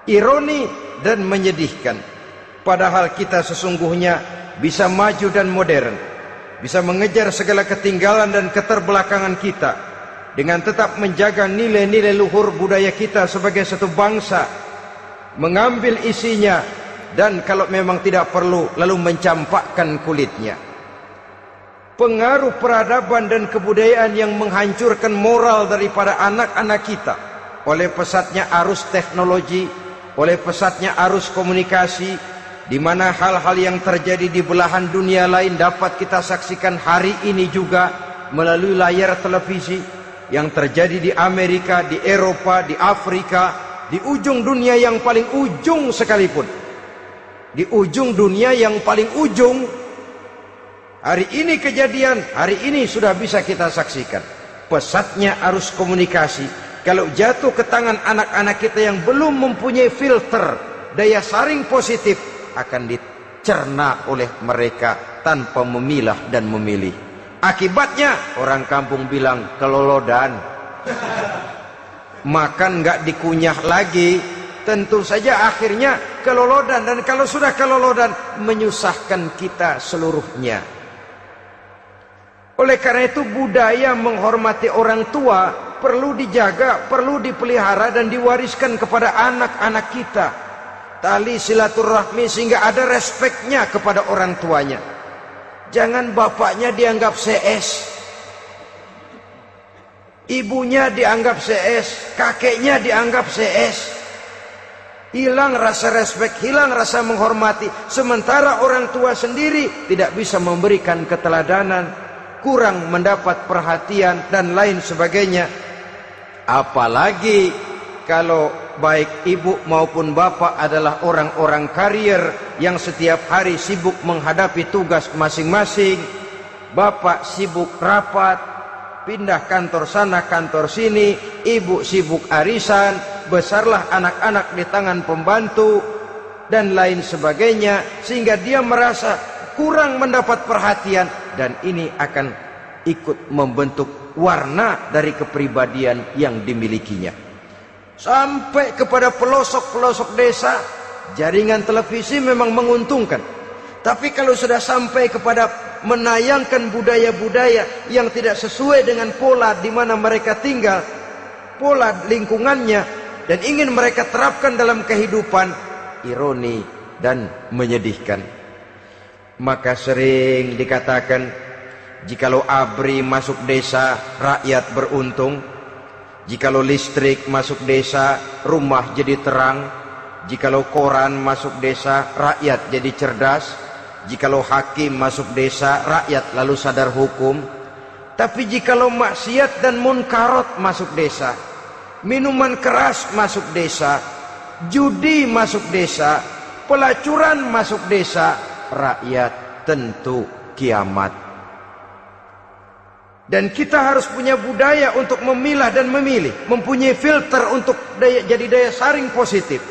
Ironi dan menyedihkan. Padahal kita sesungguhnya bisa maju dan modern, bisa mengejar segala ketinggalan dan keterbelakangan kita, dengan tetap menjaga nilai-nilai luhur budaya kita sebagai satu bangsa, mengambil isinya, dan kalau memang tidak perlu, lalu mencampakkan kulitnya. Pengaruh peradaban dan kebudayaan yang menghancurkan moral daripada anak-anak kita oleh pesatnya arus teknologi, oleh pesatnya arus komunikasi, di mana hal-hal yang terjadi di belahan dunia lain dapat kita saksikan hari ini juga melalui layar televisi. Yang terjadi di Amerika, di Eropa, di Afrika, di ujung dunia yang paling ujung sekalipun, di ujung dunia yang paling ujung, hari ini kejadian, hari ini sudah bisa kita saksikan. Pesatnya arus komunikasi, kalau jatuh ke tangan anak-anak kita yang belum mempunyai filter, daya saring positif, akan dicerna oleh mereka tanpa memilah dan memilih. Akibatnya orang kampung bilang kelolodan. Makan nggak dikunyah lagi, tentu saja akhirnya kelolodan. Dan kalau sudah kelolodan, menyusahkan kita seluruhnya. Oleh karena itu budaya menghormati orang tua perlu dijaga, perlu dipelihara dan diwariskan kepada anak-anak kita. tali silaturahmi sehingga ada respeknya kepada orang tuanya. Jangan bapaknya dianggap CS, ibunya dianggap CS, kakeknya dianggap CS. Hilang rasa respek, hilang rasa menghormati. Sementara orang tua sendiri tidak bisa memberikan keteladanan, kurang mendapat perhatian dan lain sebagainya. Apalagi kalau baik ibu maupun bapak adalah orang-orang karier yang setiap hari sibuk menghadapi tugas masing-masing. Bapak sibuk rapat, pindah kantor sana kantor sini, ibu sibuk arisan, besarlah anak-anak di tangan pembantu dan lain sebagainya, sehingga dia merasa kurang mendapat perhatian, dan ini akan ikut membentuk warna dari kepribadian yang dimilikinya. Sampai kepada pelosok-pelosok desa, jaringan televisi memang menguntungkan. Tapi kalau sudah sampai kepada menayangkan budaya-budaya yang tidak sesuai dengan pola di mana mereka tinggal, pola lingkungannya, dan ingin mereka terapkan dalam kehidupan, ironi dan menyedihkan. Maka sering dikatakan, jikalau ABRI masuk desa, rakyat beruntung. Jikalau listrik masuk desa, rumah jadi terang. Jikalau koran masuk desa, rakyat jadi cerdas. Jikalau hakim masuk desa, rakyat lalu sadar hukum. Tapi jikalau maksiat dan munkarat masuk desa, minuman keras masuk desa, judi masuk desa, pelacuran masuk desa, rakyat tentu kiamat. Dan kita harus punya budaya untuk memilah dan memilih, mempunyai filter untuk jadi daya saring positif.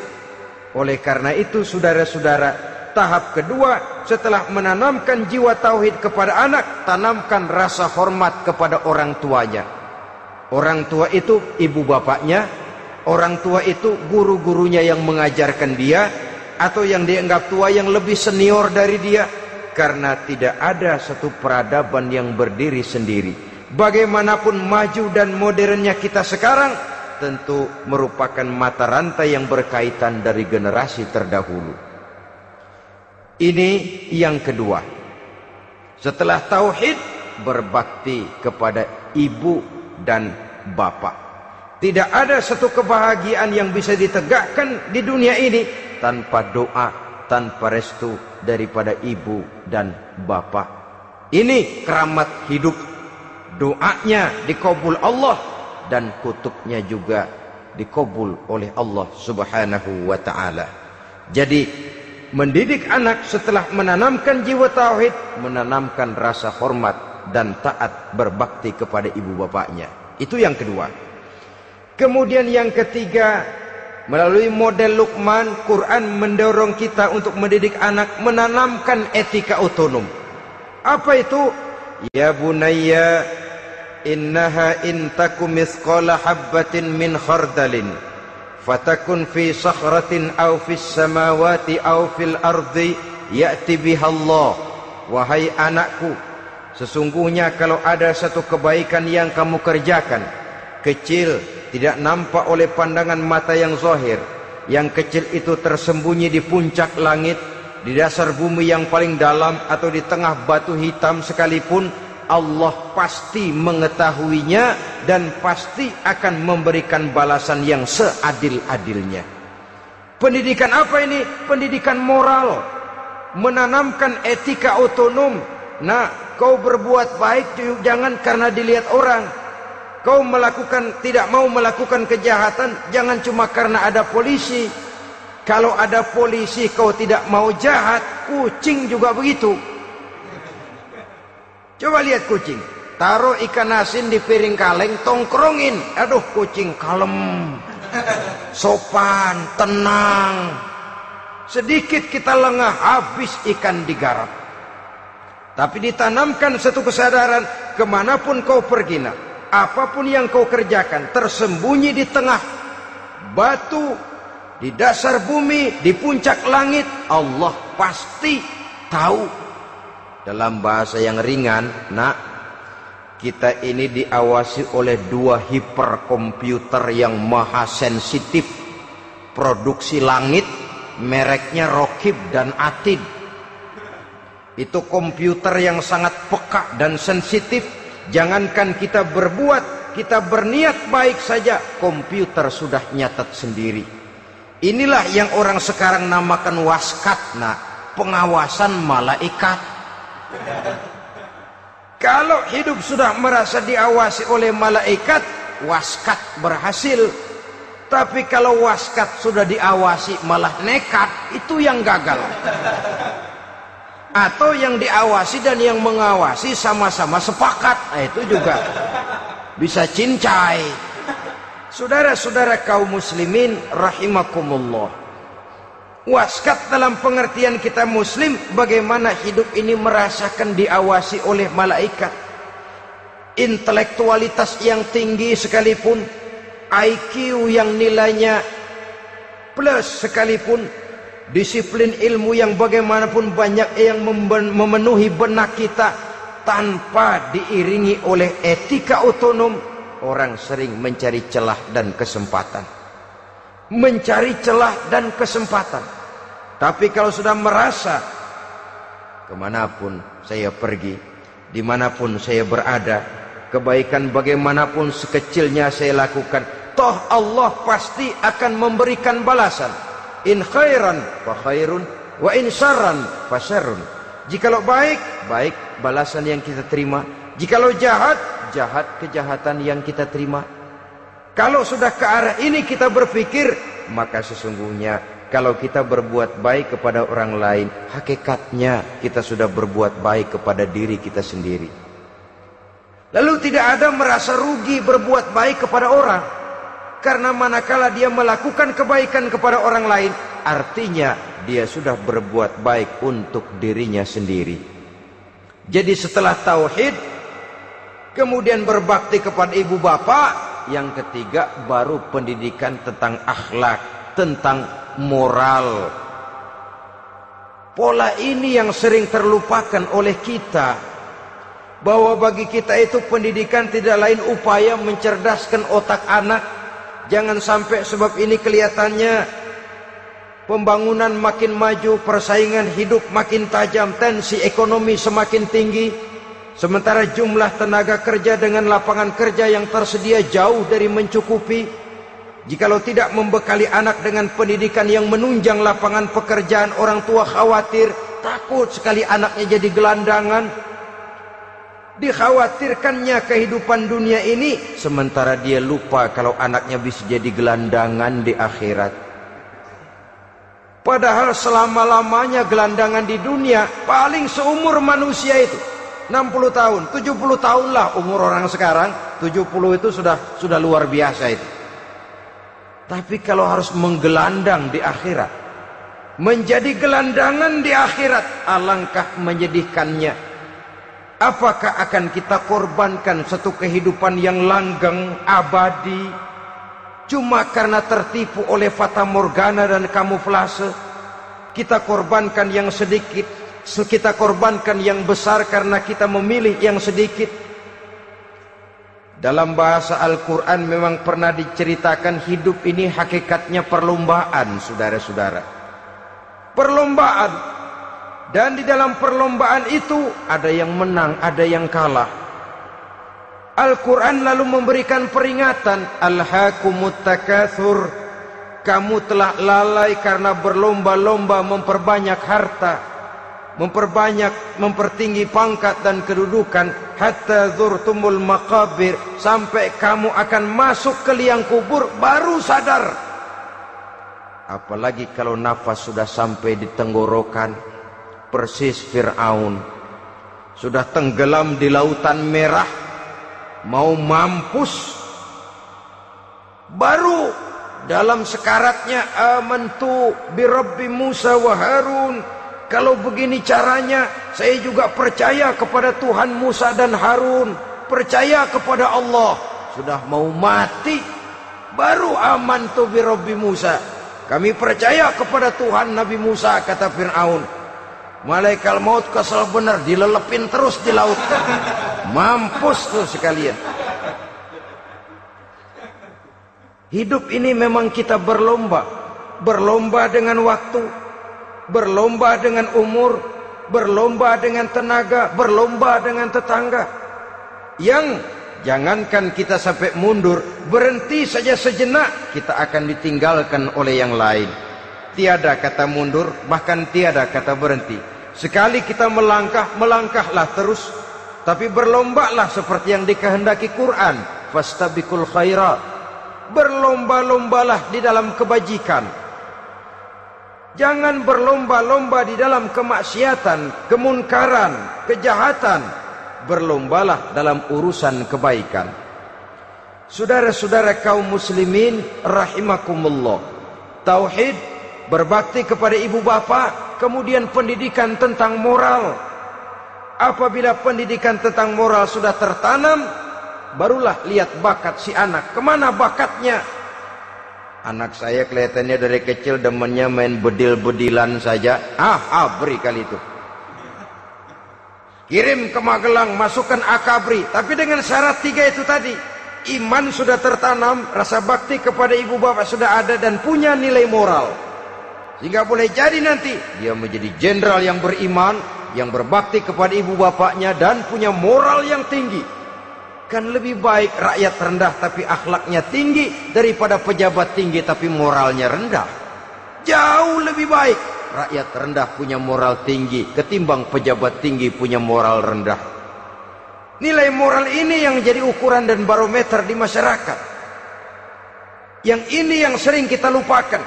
Oleh karena itu, saudara-saudara, tahap kedua setelah menanamkan jiwa tauhid kepada anak, tanamkan rasa hormat kepada orang tuanya. Orang tua itu ibu bapaknya, orang tua itu guru-gurunya yang mengajarkan dia, atau yang dianggap tua yang lebih senior dari dia. Karena tidak ada satu peradaban yang berdiri sendiri. Bagaimanapun maju dan modernnya kita sekarang, tentu merupakan mata rantai yang berkaitan dari generasi terdahulu. Ini yang kedua. Setelah tauhid, berbakti kepada ibu dan bapak. Tidak ada satu kebahagiaan yang bisa ditegakkan di dunia ini tanpa doa, tanpa restu daripada ibu dan bapak. Ini keramat hidup. Doanya dikabul Allah dan kutubnya juga dikabul oleh Allah Subhanahu wa ta'ala. Jadi mendidik anak setelah menanamkan jiwa tauhid, menanamkan rasa hormat dan taat berbakti kepada ibu bapaknya. Itu yang kedua. Kemudian yang ketiga, melalui model Luqman, Quran mendorong kita untuk mendidik anak menanamkan etika otonom. Apa itu? Ya bunayya, innaha in takum mithqala habbatin min khardalin fatakun fi sakhratin aw fis samawati aw fil ardi ya'ti biha Allah. Wahai anakku, sesungguhnya kalau ada satu kebaikan yang kamu kerjakan, kecil, tidak nampak oleh pandangan mata yang zahir, yang kecil itu tersembunyi di puncak langit, di dasar bumi yang paling dalam, atau di tengah batu hitam sekalipun, Allah pasti mengetahuinya dan pasti akan memberikan balasan yang seadil-adilnya. Pendidikan apa ini? Pendidikan moral, menanamkan etika otonom. Nah, kau berbuat baik jangan karena dilihat orang. Kau tidak mau melakukan kejahatan jangan cuma karena ada polisi. Kalau ada polisi kau tidak mau jahat, kucing juga begitu. Coba lihat kucing, taruh ikan asin di piring kaleng, tongkrongin. Aduh, kucing kalem, sopan, tenang. Sedikit kita lengah, habis ikan digarap. Tapi ditanamkan satu kesadaran, kemanapun kau pergi, nak, apapun yang kau kerjakan, tersembunyi di tengah batu, di dasar bumi, di puncak langit, Allah pasti tahu. Dalam bahasa yang ringan, nak, kita ini diawasi oleh dua hiperkomputer yang maha sensitif, produksi langit mereknya Rokib dan Atid. Itu komputer yang sangat peka dan sensitif. Jangankan kita berbuat, kita berniat baik saja, komputer sudah nyatat sendiri. Inilah yang orang sekarang namakan waskat, nah, pengawasan malaikat. Kalau hidup sudah merasa diawasi oleh malaikat, waskat berhasil. Tapi kalau waskat sudah diawasi malah nekat, itu yang gagal. Atau yang diawasi dan yang mengawasi sama-sama sepakat, nah, itu juga bisa cincai. Saudara-saudara kaum muslimin rahimakumullah, waskat dalam pengertian kita muslim, bagaimana hidup ini merasakan diawasi oleh malaikat. Intelektualitas yang tinggi sekalipun, IQ yang nilainya plus sekalipun, disiplin ilmu yang bagaimanapun banyak yang memenuhi benak kita, tanpa diiringi oleh etika otonom, orang sering mencari celah dan kesempatan. Mencari celah dan kesempatan. Tapi kalau sudah merasa, kemanapun saya pergi, dimanapun saya berada, kebaikan bagaimanapun sekecilnya saya lakukan, toh Allah pasti akan memberikan balasan. In khairan fa khairun, wa in syarran fa syarrun. Jikalau baik, baik balasan yang kita terima. Jikalau jahat, jahat kejahatan yang kita terima. Kalau sudah ke arah ini kita berpikir, maka sesungguhnya kalau kita berbuat baik kepada orang lain, hakikatnya kita sudah berbuat baik kepada diri kita sendiri. Lalu tidak ada merasa rugi berbuat baik kepada orang. Karena manakala dia melakukan kebaikan kepada orang lain, artinya dia sudah berbuat baik untuk dirinya sendiri. Jadi setelah tauhid, kemudian berbakti kepada ibu bapak, yang ketiga baru pendidikan tentang akhlak, tentang moral. Pola ini yang sering terlupakan oleh kita, bahwa bagi kita itu pendidikan tidak lain upaya mencerdaskan otak anak. Jangan sampai sebab ini kelihatannya pembangunan makin maju, persaingan hidup makin tajam, tensi ekonomi semakin tinggi, sementara jumlah tenaga kerja dengan lapangan kerja yang tersedia jauh dari mencukupi. Jikalau tidak membekali anak dengan pendidikan yang menunjang lapangan pekerjaan, orang tua khawatir, takut sekali anaknya jadi gelandangan. Dikhawatirkannya kehidupan dunia ini, sementara dia lupa kalau anaknya bisa jadi gelandangan di akhirat. Padahal selama-lamanya gelandangan di dunia paling seumur manusia itu 60 tahun, 70 tahun lah umur orang sekarang. 70 itu sudah luar biasa itu. Tapi kalau harus menggelandang di akhirat, menjadi gelandangan di akhirat, alangkah menyedihkannya. Apakah akan kita korbankan satu kehidupan yang langgeng, abadi, cuma karena tertipu oleh fata morgana dan kamuflase? Kita korbankan yang sedikit, kita korbankan yang besar karena kita memilih yang sedikit. Dalam bahasa Al-Quran memang pernah diceritakan hidup ini hakikatnya perlombaan, saudara-saudara. Perlombaan. Dan di dalam perlombaan itu ada yang menang, ada yang kalah. Al-Quran lalu memberikan peringatan, Alhaakumut takatsur, kamu telah lalai karena berlomba-lomba memperbanyak harta, mempertinggi pangkat dan kedudukan, hatta zurtumul maqabir, sampai kamu akan masuk ke liang kubur baru sadar. Apalagi kalau nafas sudah sampai di tenggorokan. Persis Fir'aun sudah tenggelam di lautan merah, mau mampus, baru dalam sekaratnya amantu bi Rabbi Musa wa Harun. Kalau begini caranya, saya juga percaya kepada Tuhan Musa dan Harun, percaya kepada Allah. Sudah mau mati, baru amantu bi Rabbi Musa, kami percaya kepada Tuhan Nabi Musa, kata Fir'aun. Malaikat maut kesal benar, dilelepin terus di laut, mampus tuh sekalian. Hidup ini memang kita berlomba. berlomba dengan waktu, berlomba dengan umur, berlomba dengan tenaga, berlomba dengan tetangga. Yang jangankan kita sampai mundur, berhenti saja sejenak, kita akan ditinggalkan oleh yang lain. Tiada kata mundur, bahkan tiada kata berhenti. Sekali kita melangkah, melangkahlah terus. Tapi berlombalah seperti yang dikehendaki Quran. Fastabiqul khairat. Berlomba-lombalah di dalam kebajikan. Jangan berlomba-lomba di dalam kemaksiatan, kemunkaran, kejahatan. Berlombalah dalam urusan kebaikan. Saudara-saudara kaum muslimin rahimakumullah. Tauhid, berbakti kepada ibu bapa, kemudian pendidikan tentang moral. Apabila pendidikan tentang moral sudah tertanam, barulah lihat bakat si anak. Kemana bakatnya? Anak saya kelihatannya dari kecil demennya main bedil-bedilan saja. Beri kali itu. Kirim ke Magelang, masukkan akabri. Tapi dengan syarat 3 itu tadi. Iman sudah tertanam, rasa bakti kepada ibu bapak sudah ada, dan punya nilai moral. Sehingga boleh jadi nanti dia menjadi jenderal yang beriman, yang berbakti kepada ibu bapaknya, dan punya moral yang tinggi. Kan lebih baik rakyat rendah tapi akhlaknya tinggi, daripada pejabat tinggi tapi moralnya rendah. Jauh lebih baik rakyat rendah punya moral tinggi ketimbang pejabat tinggi punya moral rendah. Nilai moral ini yang jadi ukuran dan barometer di masyarakat. Yang ini yang sering kita lupakan,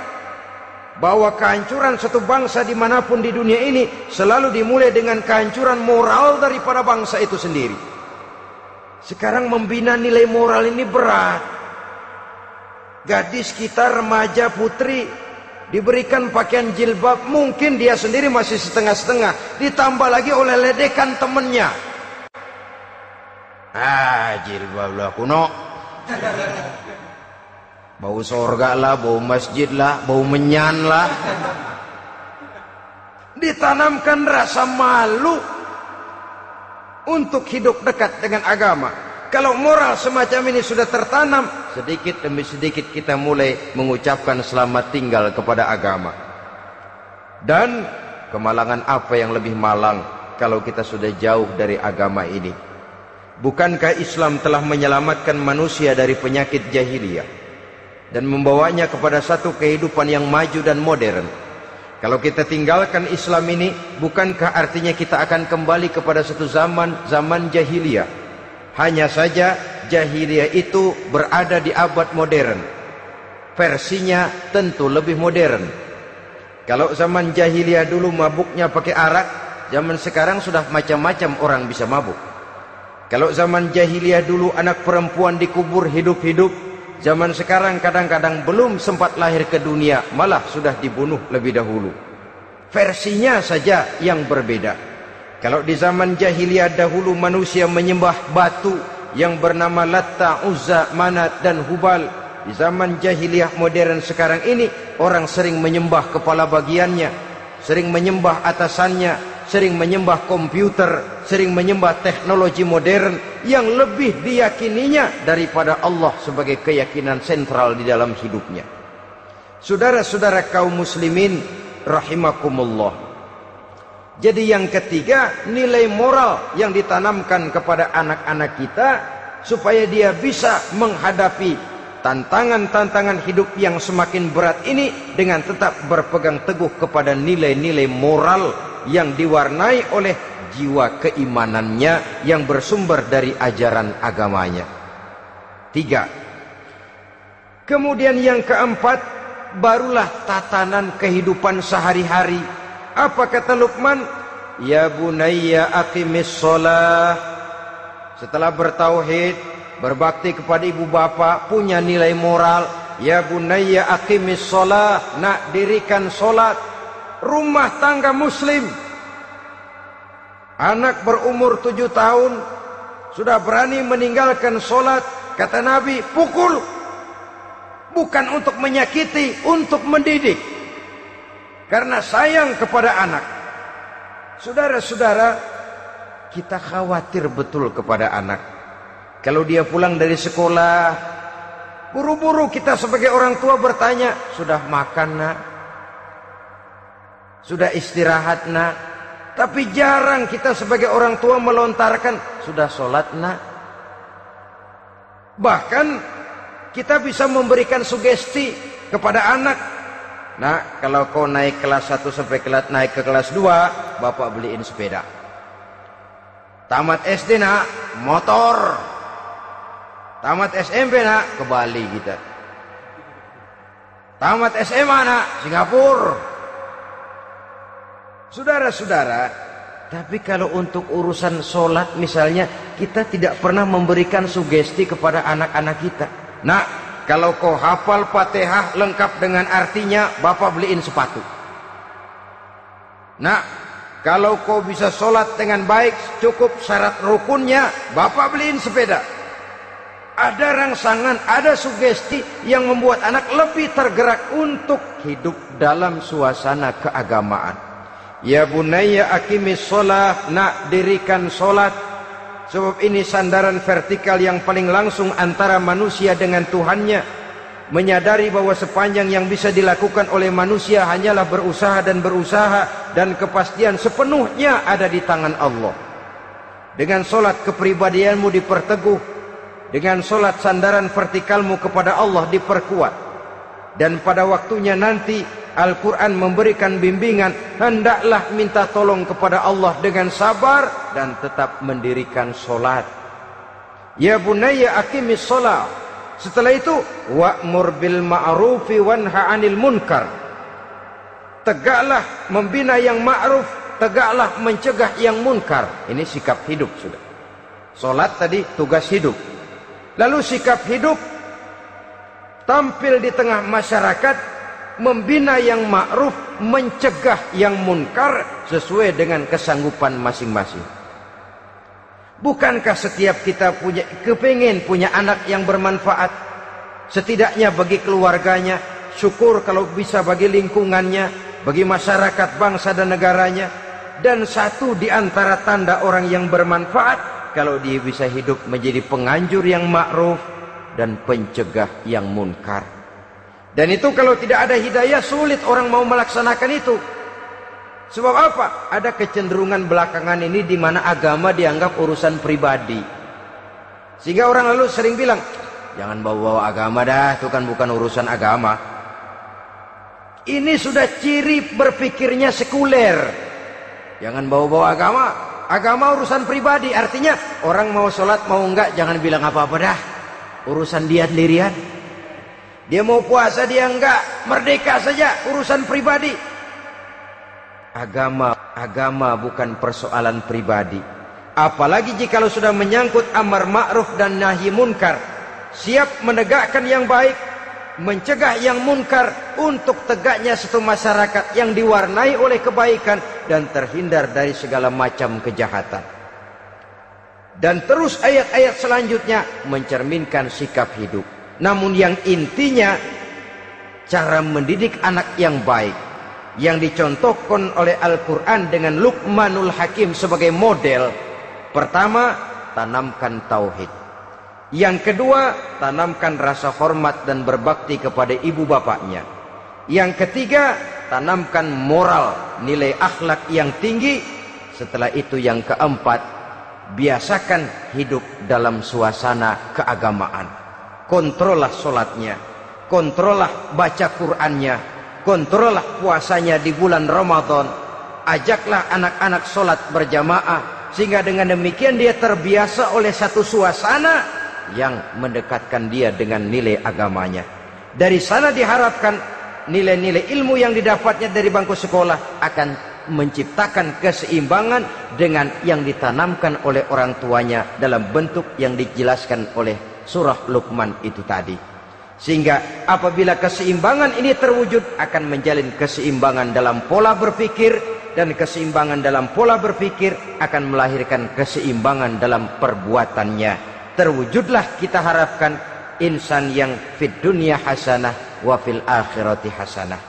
bahwa kehancuran satu bangsa dimanapun di dunia ini selalu dimulai dengan kehancuran moral daripada bangsa itu sendiri. Sekarang membina nilai moral ini berat. Gadis kita, remaja, putri, diberikan pakaian jilbab, mungkin dia sendiri masih setengah-setengah, ditambah lagi oleh ledekan temennya. Jilbab lah kuno, bau sorga lah, bau masjid lah, bau menyan lah. Ditanamkan rasa malu untuk hidup dekat dengan agama. Kalau moral semacam ini sudah tertanam, sedikit demi sedikit kita mulai mengucapkan selamat tinggal kepada agama. Dan kemalangan apa yang lebih malang kalau kita sudah jauh dari agama ini? Bukankah Islam telah menyelamatkan manusia dari penyakit jahiliyah dan membawanya kepada satu kehidupan yang maju dan modern? Kalau kita tinggalkan Islam ini, bukankah artinya kita akan kembali kepada satu zaman jahiliyah? Hanya saja jahiliyah itu berada di abad modern. Versinya tentu lebih modern. Kalau zaman jahiliyah dulu mabuknya pakai arak, zaman sekarang sudah macam-macam orang bisa mabuk. Kalau zaman jahiliyah dulu anak perempuan dikubur hidup-hidup, zaman sekarang kadang-kadang belum sempat lahir ke dunia, malah sudah dibunuh lebih dahulu. Versinya saja yang berbeda. Kalau di zaman jahiliyah dahulu manusia menyembah batu yang bernama Latta, Uzza, Manat dan Hubal. Di zaman jahiliyah modern sekarang ini, orang sering menyembah kepala bagiannya, sering menyembah atasannya, sering menyembah komputer, sering menyembah teknologi modern yang lebih diyakininya daripada Allah sebagai keyakinan sentral di dalam hidupnya. Saudara-saudara kaum muslimin rahimakumullah. Jadi yang ketiga, nilai moral yang ditanamkan kepada anak-anak kita supaya dia bisa menghadapi tantangan-tantangan hidup yang semakin berat ini dengan tetap berpegang teguh kepada nilai-nilai moral yang diwarnai oleh jiwa keimanannya yang bersumber dari ajaran agamanya. 3. Kemudian yang keempat, barulah tatanan kehidupan sehari-hari. Apa kata Luqman? Ya bunayya aqimis shalah. Setelah bertauhid, berbakti kepada ibu bapa, punya nilai moral. Ya bunayya aqimis shalah, nak dirikan solat. Rumah tangga muslim. Anak berumur 7 tahun sudah berani meninggalkan solat, kata Nabi, pukul. Bukan untuk menyakiti, untuk mendidik. Karena sayang kepada anak. Saudara-saudara, kita khawatir betul kepada anak. Kalau dia pulang dari sekolah, Buru-buru kita sebagai orang tua bertanya, sudah makan nak? Sudah istirahat nak? Tapi jarang kita sebagai orang tua melontarkan, sudah sholat nak? Bahkan kita bisa memberikan sugesti kepada anak. Nah, kalau kau naik kelas 1 sampai naik ke kelas 2, bapak beliin sepeda. Tamat SD nak, motor. Tamat SMP nak, ke Bali kita. Tamat SMA nak, Singapura. Saudara-saudara, tapi kalau untuk urusan sholat misalnya, kita tidak pernah memberikan sugesti kepada anak-anak kita. Nah, kalau kau hafal Fatihah lengkap dengan artinya, bapak beliin sepatu. Nah, kalau kau bisa sholat dengan baik, cukup syarat rukunnya, bapak beliin sepeda. Ada rangsangan, ada sugesti yang membuat anak lebih tergerak untuk hidup dalam suasana keagamaan. Ya bunayya aqimis sholat, nak dirikan sholat. Sebab ini sandaran vertikal yang paling langsung antara manusia dengan Tuhannya. Menyadari bahwa sepanjang yang bisa dilakukan oleh manusia hanyalah berusaha, dan kepastian sepenuhnya ada di tangan Allah. Dengan sholat kepribadianmu diperteguh, dengan sholat sandaran vertikalmu kepada Allah diperkuat. Dan pada waktunya nanti Al-Quran memberikan bimbingan, hendaklah minta tolong kepada Allah dengan sabar dan tetap mendirikan sholat. Ya bunayya aqimis sholat. Setelah itu, wa'mur bil ma'rufi wanha 'anil munkar. Tegaklah membina yang ma'ruf, tegaklah mencegah yang munkar. Ini sikap hidup sudah. Sholat tadi tugas hidup. Lalu sikap hidup tampil di tengah masyarakat, membina yang ma'ruf, mencegah yang munkar sesuai dengan kesanggupan masing-masing. Bukankah setiap kita kepingin punya anak yang bermanfaat, setidaknya bagi keluarganya, syukur kalau bisa bagi lingkungannya, bagi masyarakat, bangsa dan negaranya. Dan satu di antara tanda orang yang bermanfaat, kalau dia bisa hidup menjadi penganjur yang ma'ruf dan pencegah yang munkar. Dan itu kalau tidak ada hidayah, sulit orang mau melaksanakan itu. Sebab apa? Ada kecenderungan belakangan ini di mana agama dianggap urusan pribadi. Sehingga orang lalu sering bilang, jangan bawa-bawa agama dah, itu kan bukan urusan agama. Ini sudah ciri berpikirnya sekuler. Jangan bawa-bawa agama. Agama urusan pribadi, artinya orang mau sholat mau enggak, jangan bilang apa-apa dah. Urusan dia sendirian. Dia mau puasa dia enggak, merdeka saja, urusan pribadi. Agama bukan persoalan pribadi. Apalagi jika sudah menyangkut amar ma'ruf dan nahi munkar. Siap menegakkan yang baik, mencegah yang munkar, untuk tegaknya satu masyarakat yang diwarnai oleh kebaikan dan terhindar dari segala macam kejahatan. Dan terus ayat-ayat selanjutnya mencerminkan sikap hidup. Namun yang intinya, cara mendidik anak yang baik yang dicontohkan oleh Al-Quran dengan Luqmanul Hakim sebagai model. Pertama, tanamkan tauhid. Yang kedua, tanamkan rasa hormat dan berbakti kepada ibu bapaknya. Yang ketiga, tanamkan moral, nilai akhlak yang tinggi. Setelah itu yang keempat, biasakan hidup dalam suasana keagamaan. Kontrollah sholatnya, kontrollah baca Qur'annya, kontrollah puasanya di bulan Ramadan. Ajaklah anak-anak sholat berjamaah, sehingga dengan demikian dia terbiasa oleh satu suasana yang mendekatkan dia dengan nilai agamanya. Dari sana diharapkan nilai-nilai ilmu yang didapatnya dari bangku sekolah akan menciptakan keseimbangan dengan yang ditanamkan oleh orang tuanya dalam bentuk yang dijelaskan oleh surah Luqman itu tadi. Sehingga apabila keseimbangan ini terwujud, akan menjalin keseimbangan dalam pola berpikir, dan keseimbangan dalam pola berpikir akan melahirkan keseimbangan dalam perbuatannya. Terwujudlah kita harapkan insan yang fid dunya hasanah wa fil akhirati hasanah.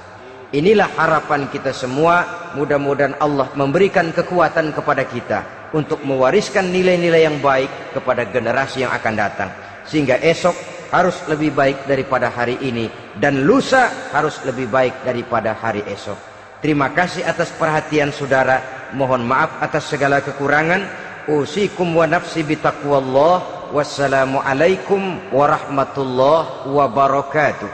Inilah harapan kita semua. Mudah-mudahan Allah memberikan kekuatan kepada kita untuk mewariskan nilai-nilai yang baik kepada generasi yang akan datang, sehingga esok harus lebih baik daripada hari ini, dan lusa harus lebih baik daripada hari esok. Terima kasih atas perhatian saudara. Mohon maaf atas segala kekurangan. Usikum wa nafsi bitaqwallah. Wassalamualaikum warahmatullahi wabarakatuh.